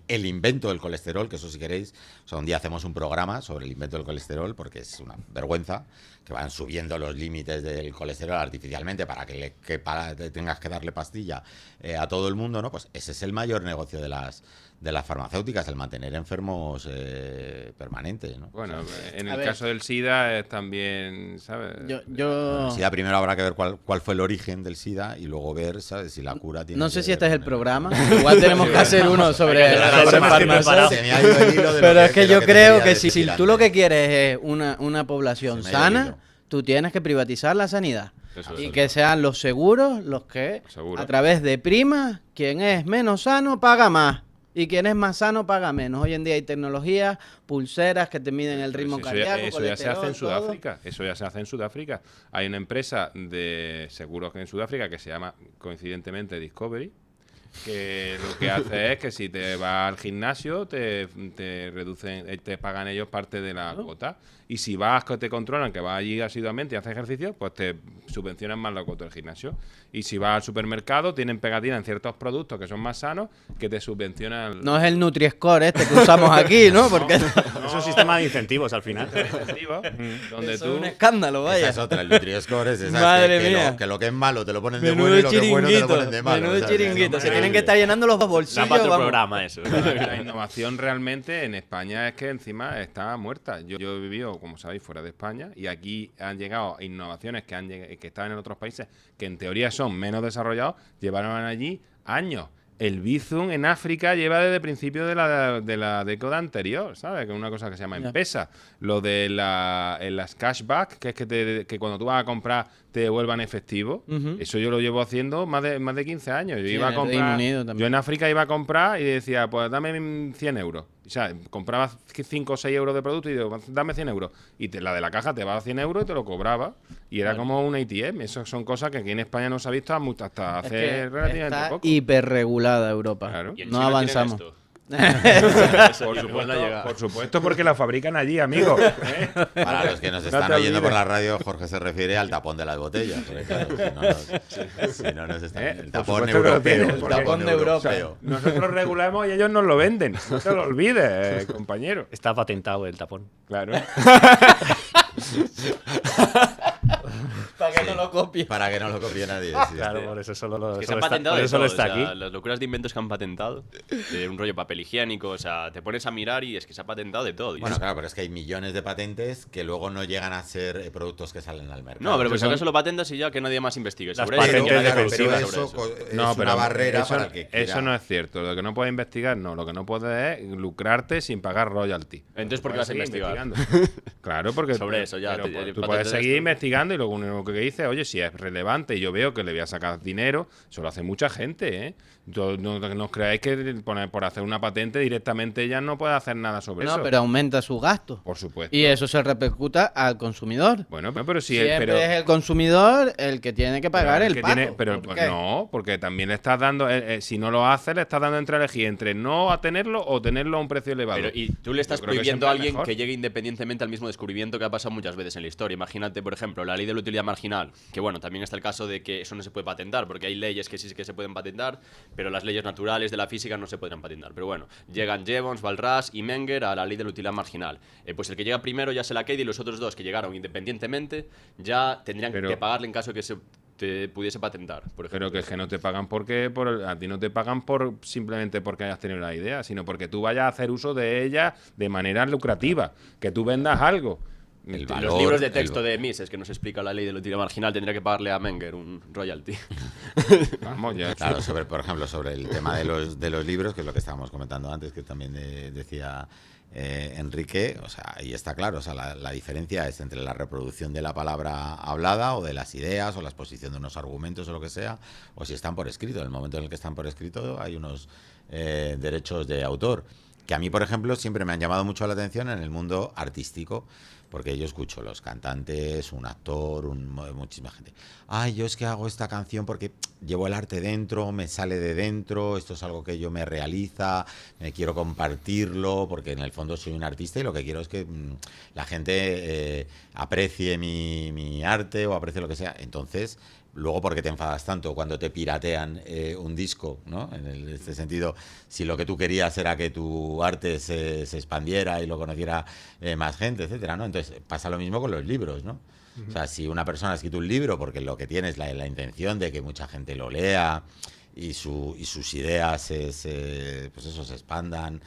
el invento del colesterol, que eso si queréis, o sea, un día hacemos un programa sobre el invento del colesterol, porque es una vergüenza que van subiendo los límites del colesterol artificialmente para que tengas que darle pastilla a todo el mundo, ¿no? Pues ese es el mayor negocio de las farmacéuticas, el mantener enfermos permanentes, ¿no? Bueno, en A el ver. caso del SIDA es también, ¿sabes? Yo El SIDA primero habrá que ver cuál fue el origen del SIDA y luego ver, ¿sabes? Si la cura tiene no que sé si ver este es el con programa. Igual tenemos que hacer uno sobre farmacia. Se me ha ido el hilo de Pero lo es que de lo yo te creo quería que si decir tú lo que antes. quieres es una población Se me ha ido el sana, hilo. tú tienes que privatizar la sanidad. Eso Y es. que sean los seguros los que, Seguro. a través de primas, quien es menos sano paga más. Y quien es más sano paga menos. Hoy en día hay tecnologías, pulseras que te miden el ritmo Eso cardíaco, eso ya se hace en colesterol, todo. Sudáfrica. Eso ya se hace en Sudáfrica. Hay una empresa de seguros en Sudáfrica que se llama, coincidentemente, Discovery, que lo que hace es que si te vas al gimnasio te reducen, te pagan ellos parte de la cuota. Y si vas, que te controlan, que vas allí asiduamente y haces ejercicio, pues te subvencionan más la cuota del gimnasio. Y si vas al supermercado, tienen pegatina en ciertos productos que son más sanos, que te subvencionan... No es el Nutri-Score este que usamos aquí, ¿no? Porque Es un sistema de incentivos al final. donde eso tú... es un escándalo, Esa vaya. es otra, el Nutri-Score es esa, Madre que mía. lo que es malo te lo ponen de Menudo bueno y lo que es bueno te lo chiringuito, ponen de malo. menudo o sea, chiringuito. es Se tienen increíble. que estar llenando los bolsillos, Da para otro vamos. programa eso. La innovación realmente en España es que encima está muerta. Yo he vivido, como sabéis, fuera de España y aquí han llegado innovaciones que estaban en otros países que en teoría son menos desarrollados, llevaron allí años. El Bizum en África lleva desde principios de la década anterior, ¿sabes? Que es una cosa que se llama Ya. M-Pesa. Lo de las cashback, que es que cuando tú vas a comprar te devuelvan efectivo. Ujú. Eso yo lo llevo haciendo más de 15 años. Yo Sí, iba a en el Reino comprar... Unido también. Yo en África iba a comprar y decía, pues dame 100 euros. O sea, compraba 5 o 6 euros de producto y digo, dame 100 euros. Y la de la caja te va a 100 euros y te lo cobraba. Y era como un ATM. Eso son cosas que aquí en España no se ha visto hasta Es hace que relativamente está poco. hiperregulada Europa. Claro. Y en No China tienen avanzamos. esto. Por supuesto, porque la fabrican allí, amigo. Para los que nos No están te oyendo por olvides. la radio, Jorge se refiere al tapón de las botellas. Porque, claro, si no nos están... El Por tapón supuesto que lo europeo. tienen, El porque- tapón de Europa. europeo. Nosotros regulamos y ellos nos lo venden. No te lo olvides, compañero. Está patentado el tapón. Claro. Para que no lo copie. Para que no lo copie nadie. sí, Claro, sí. por eso solo, Que se solo han está, patentado por de eso solo todo, está o sea, aquí. las locuras de inventos que han patentado, de un rollo papel higiénico, o sea, te pones a mirar y es que se ha patentado de todo. Y Bueno, es- claro, pero es que hay millones de patentes que luego no llegan a ser productos que salen al mercado. no, pero pues son- acaso lo patentas y ya que nadie más investigue Las sobre patentes eso. que nadie defensivas. investigue pero sobre eso eso. es una barrera para el que quiera. eso no es cierto. Lo que no puedes investigar, no. Lo que no puedes es lucrarte sin pagar royalty. Entonces, ¿por qué vas a Puedes investigar? seguir investigando. Claro, porque Sobre eso ya, pero, te- pues, el tú patente puedes de seguir esto. investigando y luego único que dices, oye, si es relevante y yo veo que le voy a sacar dinero, eso lo hace mucha gente, ¿eh? No os creáis que por hacer una patente directamente ya no puede hacer nada sobre No, eso. pero aumenta sus gastos. Por supuesto. Y eso se repercuta al consumidor. Bueno, pero si Siempre pero, es el consumidor el que tiene que pagar el que pago. tiene- pero ¿Por pues, qué? no, porque también le estás dando, si no lo hace, le estás dando entre elegir entre no a tenerlo o tenerlo a un precio elevado. Pero, y tú le estás Yo creo que prohibiendo a siempre es alguien mejor. que llegue independientemente al mismo descubrimiento que ha pasado muchas veces en la historia. Imagínate, por ejemplo, la ley de la utilidad marginal, que bueno, también está el caso de que eso no se puede patentar, porque hay leyes que sí que se pueden patentar, pero las leyes naturales de la física no se podrán patentar. Pero bueno, llegan Jevons, Walras y Menger a la ley de la utilidad marginal. Pues el que llega primero ya se la queda y los otros dos que llegaron independientemente ya tendrían Pero- que pagarle en caso de que se te pudiese patentar, por ejemplo. Pero que es que no te pagan a ti no te pagan por simplemente porque hayas tenido la idea, sino porque tú vayas a hacer uso de ella de manera lucrativa, que tú vendas algo. el Los valor... libros de texto de Mises, que nos explica la ley de la utilidad marginal, tendría que pagarle a Menger un royalty. Vamos, ya. Claro, por ejemplo, sobre el tema de los libros, que es lo que estábamos comentando antes, que también decía Enrique, o sea, ahí está claro, o sea, la diferencia es entre la reproducción de la palabra hablada o de las ideas o la exposición de unos argumentos o lo que sea, o si están por escrito. En el momento en el que están por escrito hay unos derechos de autor, que a mí, por ejemplo, siempre me han llamado mucho la atención en el mundo artístico, porque yo escucho los cantantes, un actor, muchísima gente. Ay, yo es que hago esta canción porque llevo el arte dentro, me sale de dentro, esto es algo que yo me realiza, me quiero compartirlo, porque en el fondo soy un artista y lo que quiero es que la gente aprecie mi arte o aprecie lo que sea. Entonces, luego, ¿por qué te enfadas tanto cuando te piratean un disco, ¿no? En este sentido, si lo que tú querías era que tu arte se expandiera y lo conociera más gente, etcétera, ¿no? Entonces, pasa lo mismo con los libros, ¿no? O sea, si una persona ha escrito un libro porque lo que tiene es la intención de que mucha gente lo lea y sus ideas pues eso, se expandan.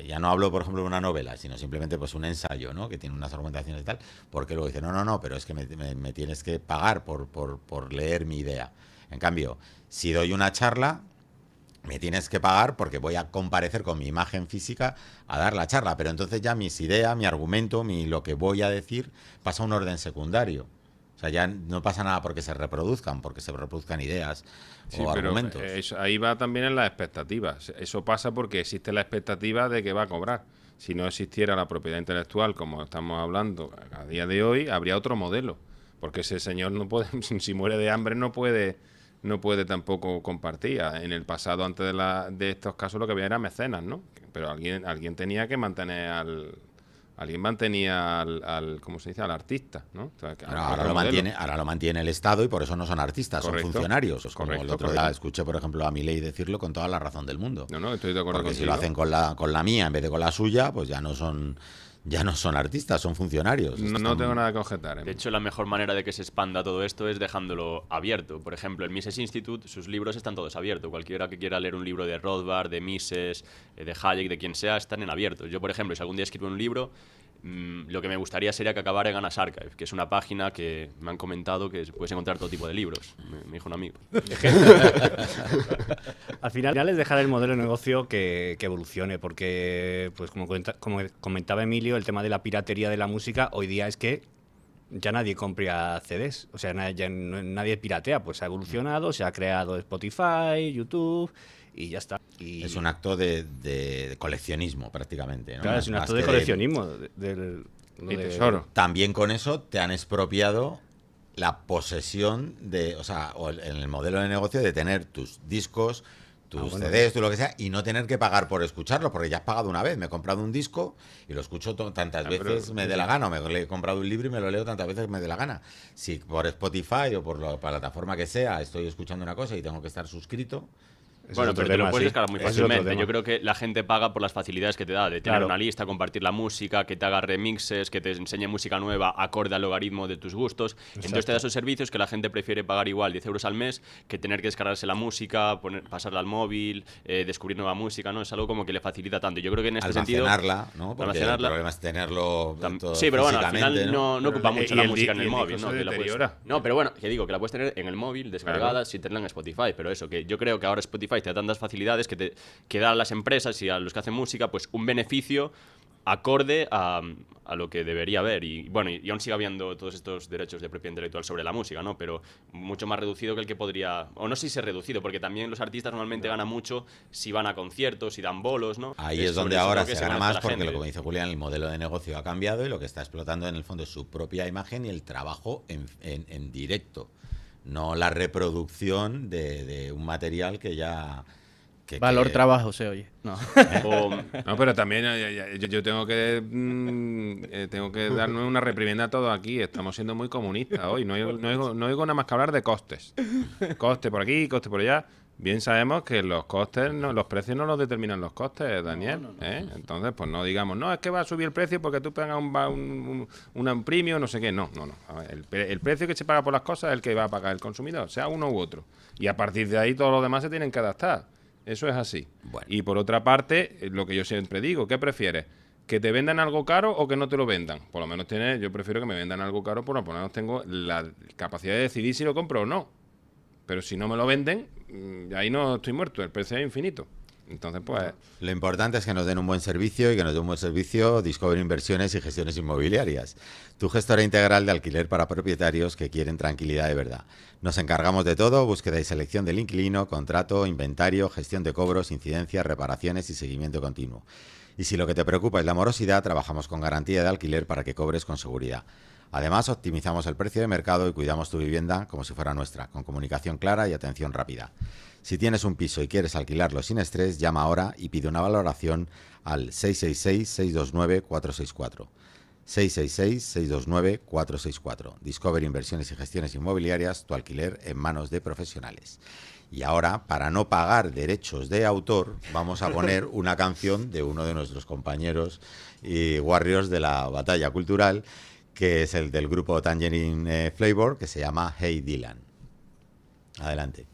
Ya no hablo, por ejemplo, de una novela, sino simplemente pues un ensayo, ¿no? Que tiene unas argumentaciones y tal, porque luego dice, no, pero es que me tienes que pagar por leer mi idea. En cambio, si doy una charla, me tienes que pagar porque voy a comparecer con mi imagen física a dar la charla, pero entonces ya mis ideas, mi argumento, lo que voy a decir pasa a un orden secundario. O sea, ya no pasa nada porque se reproduzcan ideas o argumentos. Ahí va también en las expectativas. Eso pasa porque existe la expectativa de que va a cobrar. Si no existiera la propiedad intelectual, como estamos hablando a día de hoy, habría otro modelo. Porque ese señor no puede, si muere de hambre, no puede tampoco compartir. En el pasado, antes de estos casos, lo que había era mecenas, ¿no? Pero alguien tenía que mantener alguien mantenía al ¿cómo se dice? Al artista, ¿no? O sea, ahora lo mantiene el Estado y por eso no son artistas, correcto, son funcionarios. Como correcto, el otro día escuché, por ejemplo, a Milei decirlo con toda la razón del mundo. No, estoy de acuerdo porque contigo. si lo hacen con la mía en vez de con la suya, pues ya no son artistas, son funcionarios. No tengo nada que objetar. De hecho, la mejor manera de que se expanda todo esto es dejándolo abierto. Por ejemplo, el Mises Institute, sus libros están todos abiertos. Cualquiera que quiera leer un libro de Rothbard, de Mises, de Hayek, de quien sea, están en abierto. Yo, por ejemplo, si algún día escribo un libro, lo que me gustaría sería que acabara en Anna's Archive, que es una página que me han comentado que puedes encontrar todo tipo de libros. Me dijo un amigo. Al final es dejar el modelo de negocio que evolucione, porque, pues como comentaba Emilio, el tema de la piratería de la música hoy día es que ya nadie compra CDs, o sea, nadie piratea, pues ha evolucionado, se ha creado Spotify, YouTube y ya está. Y es un acto de coleccionismo prácticamente, ¿no? Claro, es un acto de coleccionismo. Tesoro. También con eso te han expropiado la posesión en el modelo de negocio de tener tus discos, tus CDs, tú lo que sea, y no tener que pagar por escucharlo, porque ya has pagado una vez. Me he comprado un disco y lo escucho tantas veces me dé la gana, o me he comprado un libro y me lo leo tantas veces me dé la gana. Si por Spotify o por la plataforma que sea estoy escuchando una cosa y tengo que estar suscrito... Bueno, pero te lo puedes descargar muy fácilmente. Yo creo que la gente paga por las facilidades que te da, de tener una lista, compartir la música, que te haga remixes, que te enseñe música nueva acorde al logaritmo de tus gustos. Exacto. Entonces te da esos servicios que la gente prefiere pagar igual 10 euros al mes que tener que descargarse la música, pasarla al móvil, descubrir nueva música, ¿no? Es algo como que le facilita tanto. Yo creo que en este sentido... ¿no? Porque el problema es tenerlo todo sí, pero bueno, al final no ocupa mucho la música en el móvil, ¿no? No, pero bueno, que digo, que la puedes tener en el móvil, descargada, sin tenerla en Spotify. Pero eso, que yo creo que ahora Spotify te da tantas facilidades que da a las empresas y a los que hacen música pues un beneficio acorde a lo que debería haber. Y bueno, y aún sigue habiendo todos estos derechos de propiedad intelectual sobre la música, ¿no? Pero mucho más reducido que el que podría... O no sé si es reducido, porque también los artistas normalmente ganan mucho si van a conciertos, si dan bolos, ¿no? Ahí es donde ahora se gana más, porque como dice Julián, el modelo de negocio ha cambiado y lo que está explotando en el fondo es su propia imagen y el trabajo en directo, no la reproducción de un material que ya... Valor trabajo se oye. No. No, pero también yo tengo que darnos una reprimenda a todos aquí. Estamos siendo muy comunistas hoy. No oigo nada más que hablar de costes. Coste por aquí, coste por allá. Bien sabemos que los costes, los precios no los determinan los costes, Daniel. No. Entonces, pues no digamos, no, es que va a subir el precio porque tú pagas un premio, no sé qué. No. A ver, el precio que se paga por las cosas es el que va a pagar el consumidor, sea uno u otro. Y a partir de ahí todos los demás se tienen que adaptar. Eso es así. Bueno. Y por otra parte, lo que yo siempre digo, ¿qué prefieres? ¿Que te vendan algo caro o que no te lo vendan? Por lo menos yo prefiero que me vendan algo caro, por lo menos tengo la capacidad de decidir si lo compro o no. Pero si no me lo venden, ahí no estoy muerto, el precio es infinito. Entonces, pues... Lo importante es que nos den un buen servicio y que nos den un buen servicio Discover Inversiones y Gestiones Inmobiliarias, tu gestora integral de alquiler para propietarios que quieren tranquilidad de verdad. Nos encargamos de todo, búsqueda y selección del inquilino, contrato, inventario, gestión de cobros, incidencias, reparaciones y seguimiento continuo. Y si lo que te preocupa es la morosidad, trabajamos con garantía de alquiler para que cobres con seguridad. Además, optimizamos el precio de mercado y cuidamos tu vivienda como si fuera nuestra, con comunicación clara y atención rápida. Si tienes un piso y quieres alquilarlo sin estrés, llama ahora y pide una valoración al 666-629-464. 666-629-464. Discover Inversiones y Gestiones Inmobiliarias, tu alquiler en manos de profesionales. Y ahora, para no pagar derechos de autor, vamos a poner una canción de uno de nuestros compañeros y warriors de la batalla cultural, que es el del grupo Tangerine Flavor, que se llama Hey Dylan. Adelante.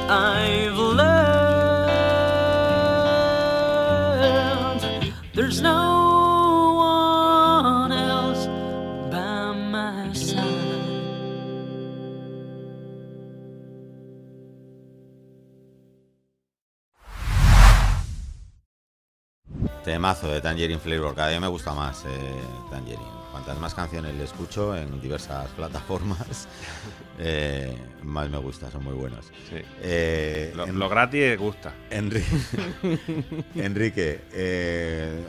I've learned there's no one else by my side. Temazo de Tangerine Flavor, cada día me gusta más Tangerine. Cuantas más canciones le escucho en diversas plataformas, más me gusta, son muy buenos. Sí. Lo gratis gusta. Enrique,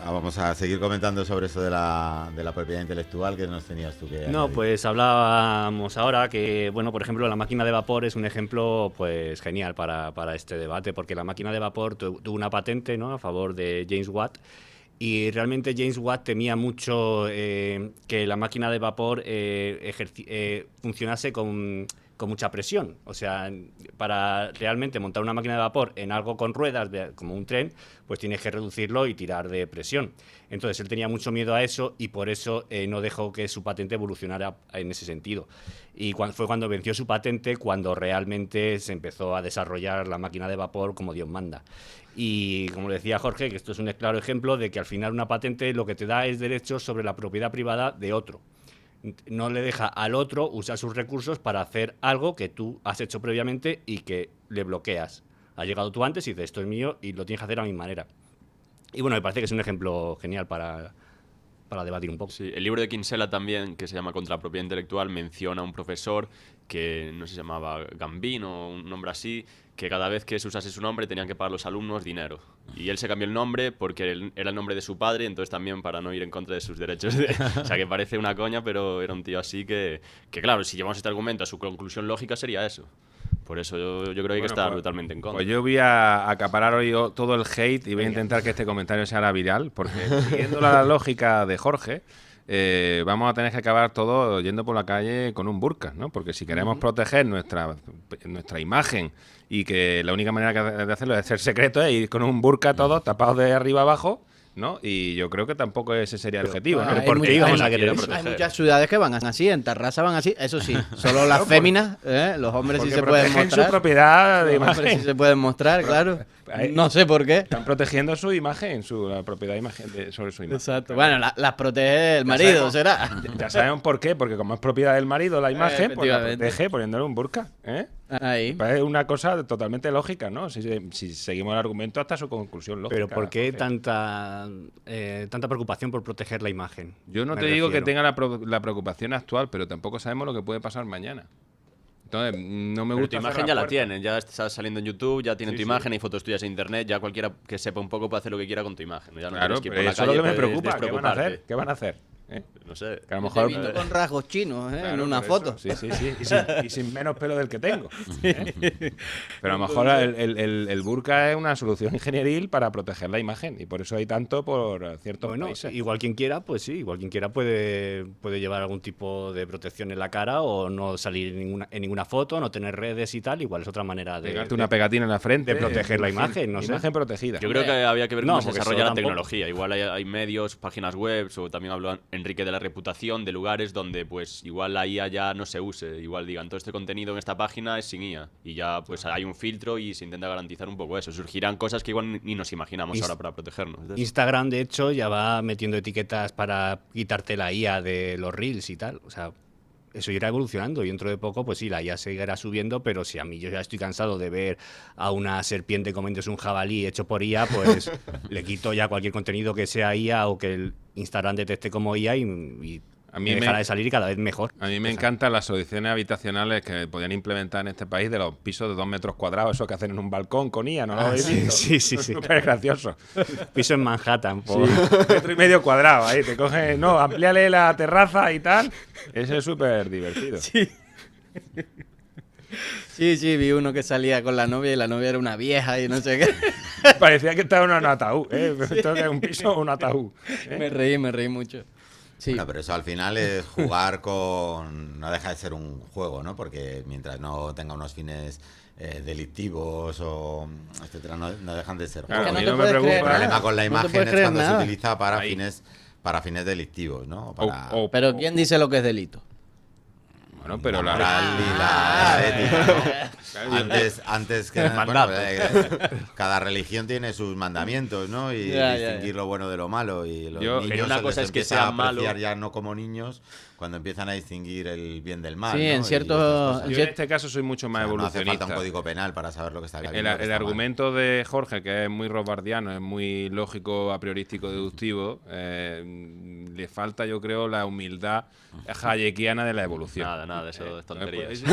vamos a seguir comentando sobre esto de la propiedad intelectual que nos tenías tú que No, añadir. pues hablábamos ahora que, bueno, por ejemplo, la máquina de vapor es un ejemplo pues genial para este debate, porque la máquina de vapor tuvo una patente, ¿no?, a favor de James Watt. Y realmente James Watt temía mucho que la máquina de vapor funcionase con mucha presión. O sea, para realmente montar una máquina de vapor en algo con ruedas, como un tren, pues tienes que reducirlo y tirar de presión. Entonces él tenía mucho miedo a eso y por eso no dejó que su patente evolucionara en ese sentido. Y fue cuando venció su patente cuando realmente se empezó a desarrollar la máquina de vapor como Dios manda. Y como le decía Jorge, que esto es un claro ejemplo de que al final una patente lo que te da es derechos sobre la propiedad privada de otro. No le deja al otro usar sus recursos para hacer algo que tú has hecho previamente y que le bloqueas. Has llegado tú antes y dices, esto es mío y lo tienes que hacer a mi manera. Y bueno, me parece que es un ejemplo genial para debatir un poco. Sí, el libro de Kinsella también, que se llama Contra la propiedad intelectual, menciona a un profesor que no sé si se llamaba Gambino o un nombre así, que cada vez que se usase su nombre tenían que pagar los alumnos dinero. Y él se cambió el nombre porque era el nombre de su padre, entonces también para no ir en contra de sus derechos. O sea, que parece una coña, pero era un tío así que claro, si llevamos este argumento a su conclusión lógica sería eso. Por eso yo creo que hay que estar totalmente en contra. Pues yo voy a acaparar hoy todo el hate y voy a intentar que este comentario sea viral, porque siguiendo la lógica de Jorge, vamos a tener que acabar todo yendo por la calle con un burka, ¿no? Porque si queremos proteger nuestra imagen y que la única manera de hacerlo es ser secreto es ir con un burka todos tapados de arriba abajo, ¿no? Y yo creo que tampoco ese sería el objetivo, ¿no? ¿Por qué íbamos a querer Hay muchas ciudades que van así, en Tarrasa van así, eso sí, solo las féminas, los hombres sí se pueden mostrar. Su propiedad de Los hombres imagen. sí se pueden mostrar, claro. No sé por qué. Están protegiendo su imagen, la propiedad de imagen sobre su imagen. Exacto. Bueno, las protege el marido, será. Ya sabemos por qué, porque como es propiedad del marido la imagen, pues la Efectivamente. protege poniéndole un burka, ¿eh? Ahí. Es una cosa totalmente lógica, ¿no? Si seguimos el argumento hasta su conclusión lógica. Pero ¿por qué Jorge. tanta preocupación por proteger la imagen? Yo no Me te digo que refiero. tenga la preocupación actual, pero tampoco sabemos lo que puede pasar mañana. Entonces, no me Pero gusta tu imagen cerrar ya la puertas. tienen, ya estás saliendo en YouTube, ya tienen Sí, tu sí. imagen, hay fotos tuyas en internet, ya cualquiera que sepa un poco puede hacer lo que quiera con tu imagen. Ya no Claro, tienes que ir pero por la eso es lo calle, que me puedes preocupa. ¿Qué van a hacer? despreocuparte. ¿Qué van a hacer? No sé. Que a lo Te mejor... he visto con rasgos chinos, en Claro, una por foto. eso. Sí, sí, sí. Y sin menos pelo del que tengo. ¿eh? Pero a lo mejor el burka es una solución ingenieril para proteger la imagen. Y por eso hay tanto por ciertos Bueno, países. igual quien quiera, pues sí, igual quien quiera puede llevar algún tipo de protección en la cara o no salir en ninguna foto, no tener redes y tal, igual es otra manera de... Pegarte una pegatina en la frente. de proteger la imagen, no sé. Imagen protegida. Yo creo que había que ver No, cómo se porque desarrolla eso la tampoco. tecnología. Igual hay medios, páginas web, o también habló Enrique de la reputación, de lugares donde pues igual la IA ya no se use. Igual digan, todo este contenido en esta página es sin IA. Y ya pues hay un filtro y se intenta garantizar un poco eso. Surgirán cosas que igual ni nos imaginamos ahora para protegernos. Entonces, Instagram, de hecho, ya va metiendo etiquetas para quitarte la IA de los Reels y tal. O sea, eso irá evolucionando y dentro de poco, pues sí, la IA seguirá subiendo, pero si a mí yo ya estoy cansado de ver a una serpiente comiéndose un jabalí hecho por IA, pues le quito ya cualquier contenido que sea IA o que el Instagram detecte como IA y A mí me dejará de salir y cada vez mejor. A mí me encantan las soluciones habitacionales que podían implementar en este país de los pisos de 2 metros cuadrados, eso que hacen en un balcón con IA, ¿no lo habéis visto? sí. Súper gracioso. Piso en Manhattan. Sí, 1,5 metros cuadrados, ahí te coges, no, amplíale la terraza y tal. Ese es súper divertido. Sí, vi uno que salía con la novia y la novia era una vieja y no sé qué. Parecía que estaba en un ataúd, Esto que es un piso o un ataúd. Me reí mucho. Sí. Bueno, pero eso al final es jugar con... No deja de ser un juego, ¿no? Porque mientras no tenga unos fines delictivos o etcétera, no dejan de ser Claro, juegos. a mí te no me puedes preocupa. El creer problema nada. con la No te imagen puedes es creer cuando nada. se utiliza para Ahí. fines delictivos, ¿no? Para... O- Pero ¿quién dice lo que es delito? Bueno, pero la la moral y la ética, Claro, ¿no? yo- Antes que nada, bueno, cada religión tiene sus mandamientos, ¿no? Y Ya, distinguir lo bueno de lo malo. Y los Yo- niños pero una se les cosa es que empieza sea a apreciar malo. ya no como niños cuando empiezan a distinguir el bien del mal. Sí, ¿no? en Y ciertos- estas cosas. yo en este caso soy mucho O más sea, no hace evolucionista. falta un código penal para saber lo que está bien y El, lo que el está mal. argumento de Jorge, que es muy robardiano, es muy lógico, a priorístico, deductivo, le falta, yo creo, la humildad hayekiana de la evolución. Nada, eso es tonterías.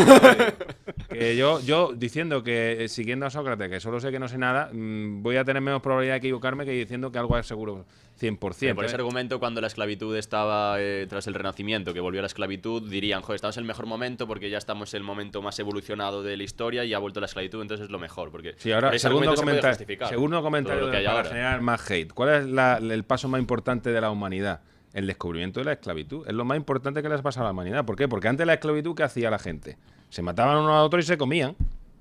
Que yo diciendo que, siguiendo a Sócrates, que solo sé que no sé nada, voy a tener menos probabilidad de equivocarme que diciendo que algo es seguro 100%. Pero por ese ¿eh? argumento, cuando la esclavitud estaba tras el Renacimiento, que volvió a la esclavitud, dirían, joder, estamos en el mejor momento porque ya estamos en el momento más evolucionado de la historia y ha vuelto la esclavitud, entonces es lo mejor. Porque Sí, ahora, por ese segundo argumento se puede comentario, justificar segundo todo comentario lo que hay para ahora. generar más hate. ¿Cuál es el paso más importante de la humanidad? El descubrimiento de la esclavitud. Es lo más importante que les ha pasado a la humanidad. ¿Por qué? Porque antes de la esclavitud, ¿qué hacía la gente? Se mataban unos a otros y se comían.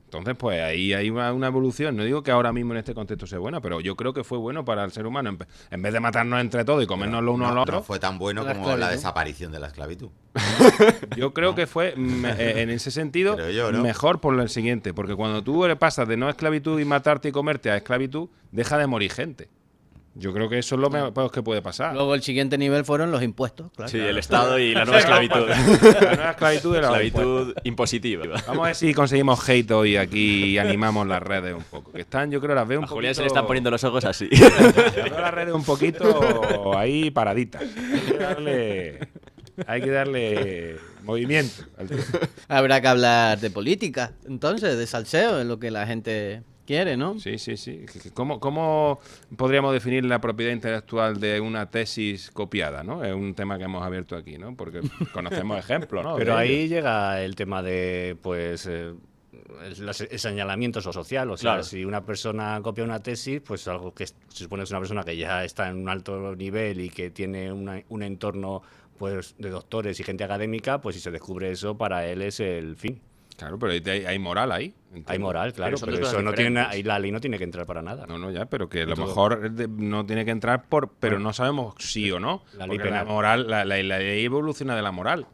Entonces, pues ahí hay una evolución. No digo que ahora mismo en este contexto sea buena, pero yo creo que fue bueno para el ser humano. En vez de matarnos entre todos y comernos los unos a los otros, No fue tan bueno La como la esclavitud. desaparición de la esclavitud. yo creo que fue, en ese sentido, Creo yo, ¿no? mejor por lo siguiente. Porque cuando tú pasas de no esclavitud y matarte y comerte a esclavitud, deja de morir gente. Yo creo que eso es lo mejor que puede pasar. Luego el siguiente nivel fueron los impuestos, claro. Sí, el Estado y la nueva esclavitud. La nueva esclavitud era Esclavitud impositiva. Vamos a ver si conseguimos hate hoy aquí y animamos las redes un poco. Que están, yo creo, las veo un A poquito... Julián se le están poniendo los ojos así. Veo las redes un poquito ahí paraditas. Hay que darle movimiento al tema. Habrá que hablar de política, entonces, de salseo, es lo que la gente quiere, ¿no? Sí. ¿Cómo podríamos definir la propiedad intelectual de una tesis copiada, ¿no? Es un tema que hemos abierto aquí, ¿no? Porque conocemos ejemplos, ¿no? Pero de ahí ello. llega el tema de, pues, el señalamiento social. O sea, Claro. si una persona copia una tesis, pues algo que se supone que es una persona que ya está en un alto nivel y que tiene un entorno, pues, de doctores y gente académica, pues si se descubre eso, para él es el fin. Claro, pero hay moral ahí. entiendo. Hay moral, claro, son pero dos eso cosas no tiene, diferentes. ahí la ley no tiene que entrar para nada. No, ya, pero que a lo todo. mejor no tiene que entrar pero no sabemos sí o no. La ley Porque la penal. moral, la ley evoluciona de la moral.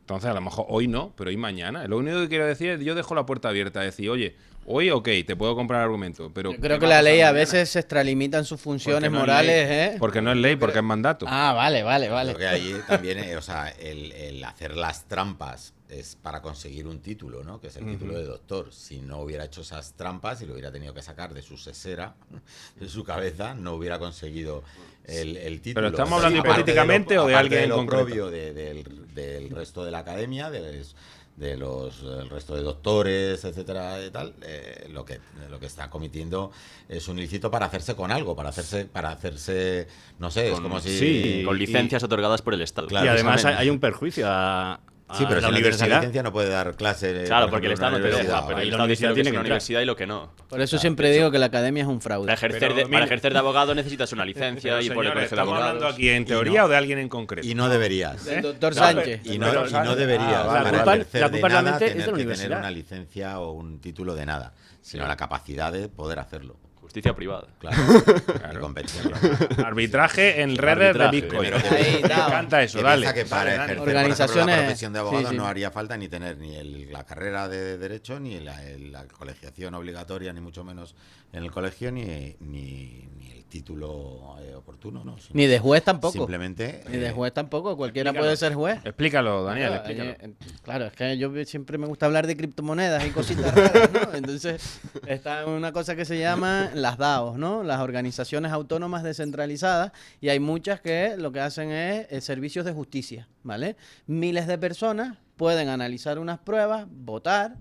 Entonces, a lo mejor hoy no, pero hoy mañana. Lo único que quiero decir es, yo dejo la puerta abierta, decir, oye, hoy ok, te puedo comprar argumentos, pero... Yo creo ¿qué que va la pasar ley a mañana? veces se extralimitan sus funciones Porque no es morales, ley. ¿eh? Porque no es ley, porque es mandato. Ah, vale. Creo que ahí también, o sea, el hacer las trampas es para conseguir un título, ¿no? Que es el título de doctor. Si no hubiera hecho esas trampas y lo hubiera tenido que sacar de su sesera, de su cabeza, no hubiera conseguido el título. Pero estamos hablando Aparte hipotéticamente o de aparte alguien en lo concreto. propio del resto de la academia, el resto de doctores, etcétera, y tal, lo que está cometiendo es un ilícito para hacerse con algo, para hacerse, no sé, es como si... sí, Con licencias otorgadas por el Estado. Claro, y además precisamente. hay un perjuicio a Sí, pero la si no tienes esa universidad. licencia no puede dar clase. Claro, por porque el ejemplo, Estado en no una te deja, universidad. pero Ahí el la Estado dice universidad lo que es tiene que una entrar. universidad y lo que no. Por eso siempre digo que la academia es un fraude. Para ejercer, Pero, de, mira- para ejercer de abogado necesitas una licencia Pero, y por el señores, colegio de ¿estamos abogados. hablando aquí en teoría o de alguien en concreto? Y no deberías. El doctor Claro, Sánchez. Y no deberías Ah, vale, para vale. ejercer La de culpa nada realmente es de tener la que tener universidad. una licencia o un título de nada, sino la capacidad de poder hacerlo. Justicia privada. Claro. Y competición. Arbitraje en redes de Arbitraje. Bitcoin. Primero que- Ahí, Me dado. encanta eso, Que dale. piensa que para Dale, ejercer, dale. por ejemplo, Organizaciones- la profesión de abogado sí, sí. no haría falta ni tener ni la carrera de Derecho, ni la colegiación obligatoria, ni mucho menos en el colegio, ni el título oportuno, ¿no? Sino Ni de juez tampoco. Simplemente... Ni de juez tampoco. Cualquiera explícalo. puede ser juez. Explícalo, Daniel, Claro, explícalo. claro, es que yo siempre me gusta hablar de criptomonedas y cositas raras, ¿no? Entonces, está una cosa que se llama las DAOs, ¿no? Las organizaciones autónomas descentralizadas, y hay muchas que lo que hacen es servicios de justicia, ¿vale? Miles de personas pueden analizar unas pruebas, votar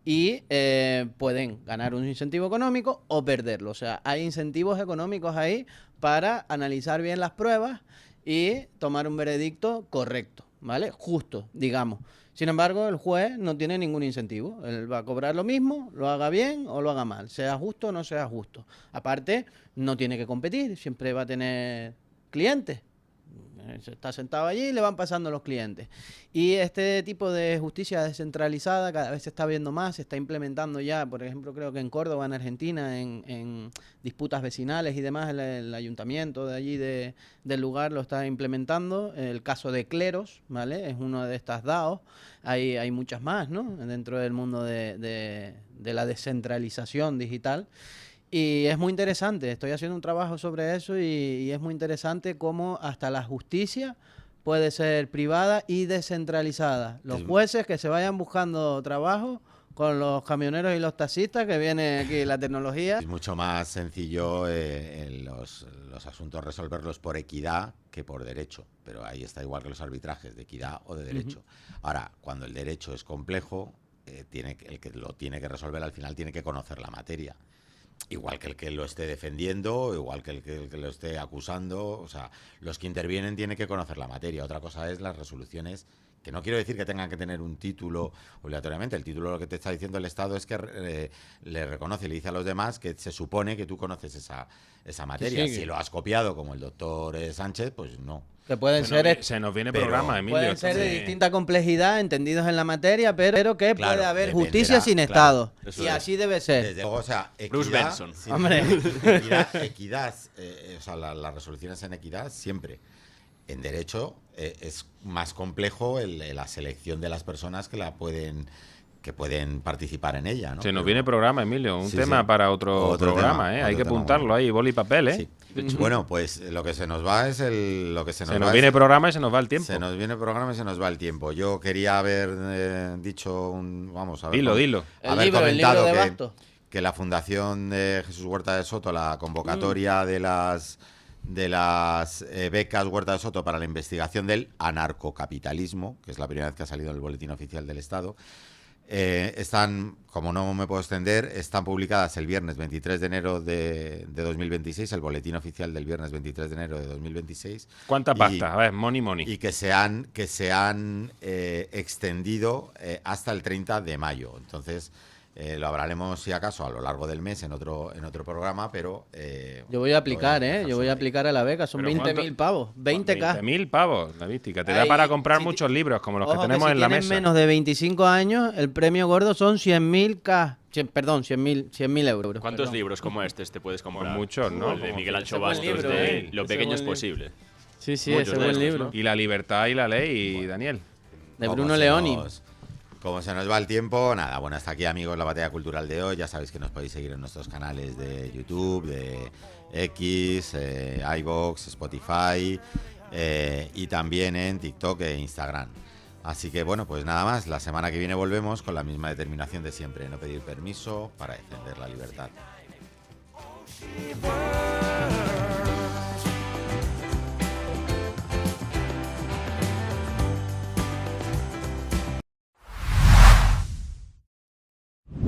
y pueden ganar un incentivo económico o perderlo. O sea, hay incentivos económicos ahí para analizar bien las pruebas y tomar un veredicto correcto, ¿vale? Justo, digamos. Sin embargo, el juez no tiene ningún incentivo. Él va a cobrar lo mismo, lo haga bien o lo haga mal, sea justo o no sea justo. Aparte, no tiene que competir, siempre va a tener clientes. Está sentado allí y le van pasando los clientes. Y este tipo de justicia descentralizada cada vez se está viendo más, se está implementando ya, por ejemplo, creo que en Córdoba, en Argentina, en disputas vecinales y demás, el ayuntamiento de allí del lugar lo está implementando. El caso de Cleros, ¿vale? Es uno de estas DAOs. Hay muchas más, ¿no? Dentro del mundo de la descentralización digital. Y es muy interesante, estoy haciendo un trabajo sobre eso y es muy interesante cómo hasta la justicia puede ser privada y descentralizada. Los jueces que se vayan buscando trabajo con los camioneros y los taxistas, que viene aquí la tecnología. Es mucho más sencillo los asuntos resolverlos por equidad que por derecho, pero ahí está igual que los arbitrajes, de equidad o de derecho. Ahora, cuando el derecho es complejo, el que lo tiene que resolver al final tiene que conocer la materia. Igual que el que lo esté defendiendo, igual que el que lo esté acusando, o sea, los que intervienen tienen que conocer la materia. Otra cosa es las resoluciones, que no quiero decir que tengan que tener un título obligatoriamente. El título, lo que te está diciendo el Estado es que le reconoce, le dice a los demás que se supone que tú conoces esa materia. Sí. Si lo has copiado como el doctor Sánchez, pues no. Que pueden Se nos viene pero programa, Emilio. pueden ser de Sí. distinta complejidad, entendidos en la materia, pero que Claro, puede haber dependerá, justicia sin claro, Estado. eso Y es. así debe ser. Desde luego, o sea, Bruce equidad, Benson. sí, Hombre. equidad, o sea, las resoluciones en equidad siempre. En derecho es más complejo la selección de las personas que pueden participar en ella, ¿no? Se nos Pero- viene programa, Emilio. Un Sí, tema sí. para otro programa, tema, ¿eh? Hay otro que tema, apuntarlo bueno. ahí, boli y papel, ¿eh? Sí. Bueno, pues lo que se nos va es lo que se nos Se va nos es- viene programa y se nos va el tiempo. Se nos viene el programa y se nos va el tiempo. Yo quería haber dicho vamos a ver. Dilo. El libro de Bastos. que la Fundación de Jesús Huerta de Soto, la convocatoria de las becas Huerta de Soto para la investigación del anarcocapitalismo, que es la primera vez que ha salido en el Boletín Oficial del Estado, están, como no me puedo extender, están publicadas el viernes 23 de enero de 2026, el Boletín Oficial del viernes 23 de enero de 2026. ¿Cuánta Y- pasta? A ver, money. Y que se han extendido hasta el 30 de mayo. Entonces, lo hablaremos, si acaso, a lo largo del mes en otro programa, pero... Yo voy a aplicar, lo voy a dejar Yo voy a sobre aplicar a la beca. Son ¿Pero 20.000 pavos. 20K. 20.000 pavos, la mística. Te Ahí, da para comprar si muchos libros, como los Ojo, que tenemos si en la tienes mesa. menos de 25 años, el premio gordo son 100.000K. 100.000 euros. ¿Cuántos perdón. libros como este te puedes comprar? Pues muchos, ¿no? O el de Miguel Ancho Ese buen Bastos, libro, de Lo ese pequeño buen es libro. posible. Sí, sí, Muchos ese de buen estos, libro. ¿no? Y La libertad y la ley, Daniel. De Como Bruno se Leoni. Como se nos va el tiempo, nada, bueno, hasta aquí, amigos, la batalla cultural de hoy. Ya sabéis que nos podéis seguir en nuestros canales de YouTube, de X, iVoox, Spotify y también en TikTok e Instagram. Así que, bueno, pues nada más. La semana que viene volvemos con la misma determinación de siempre, no pedir permiso para defender la libertad.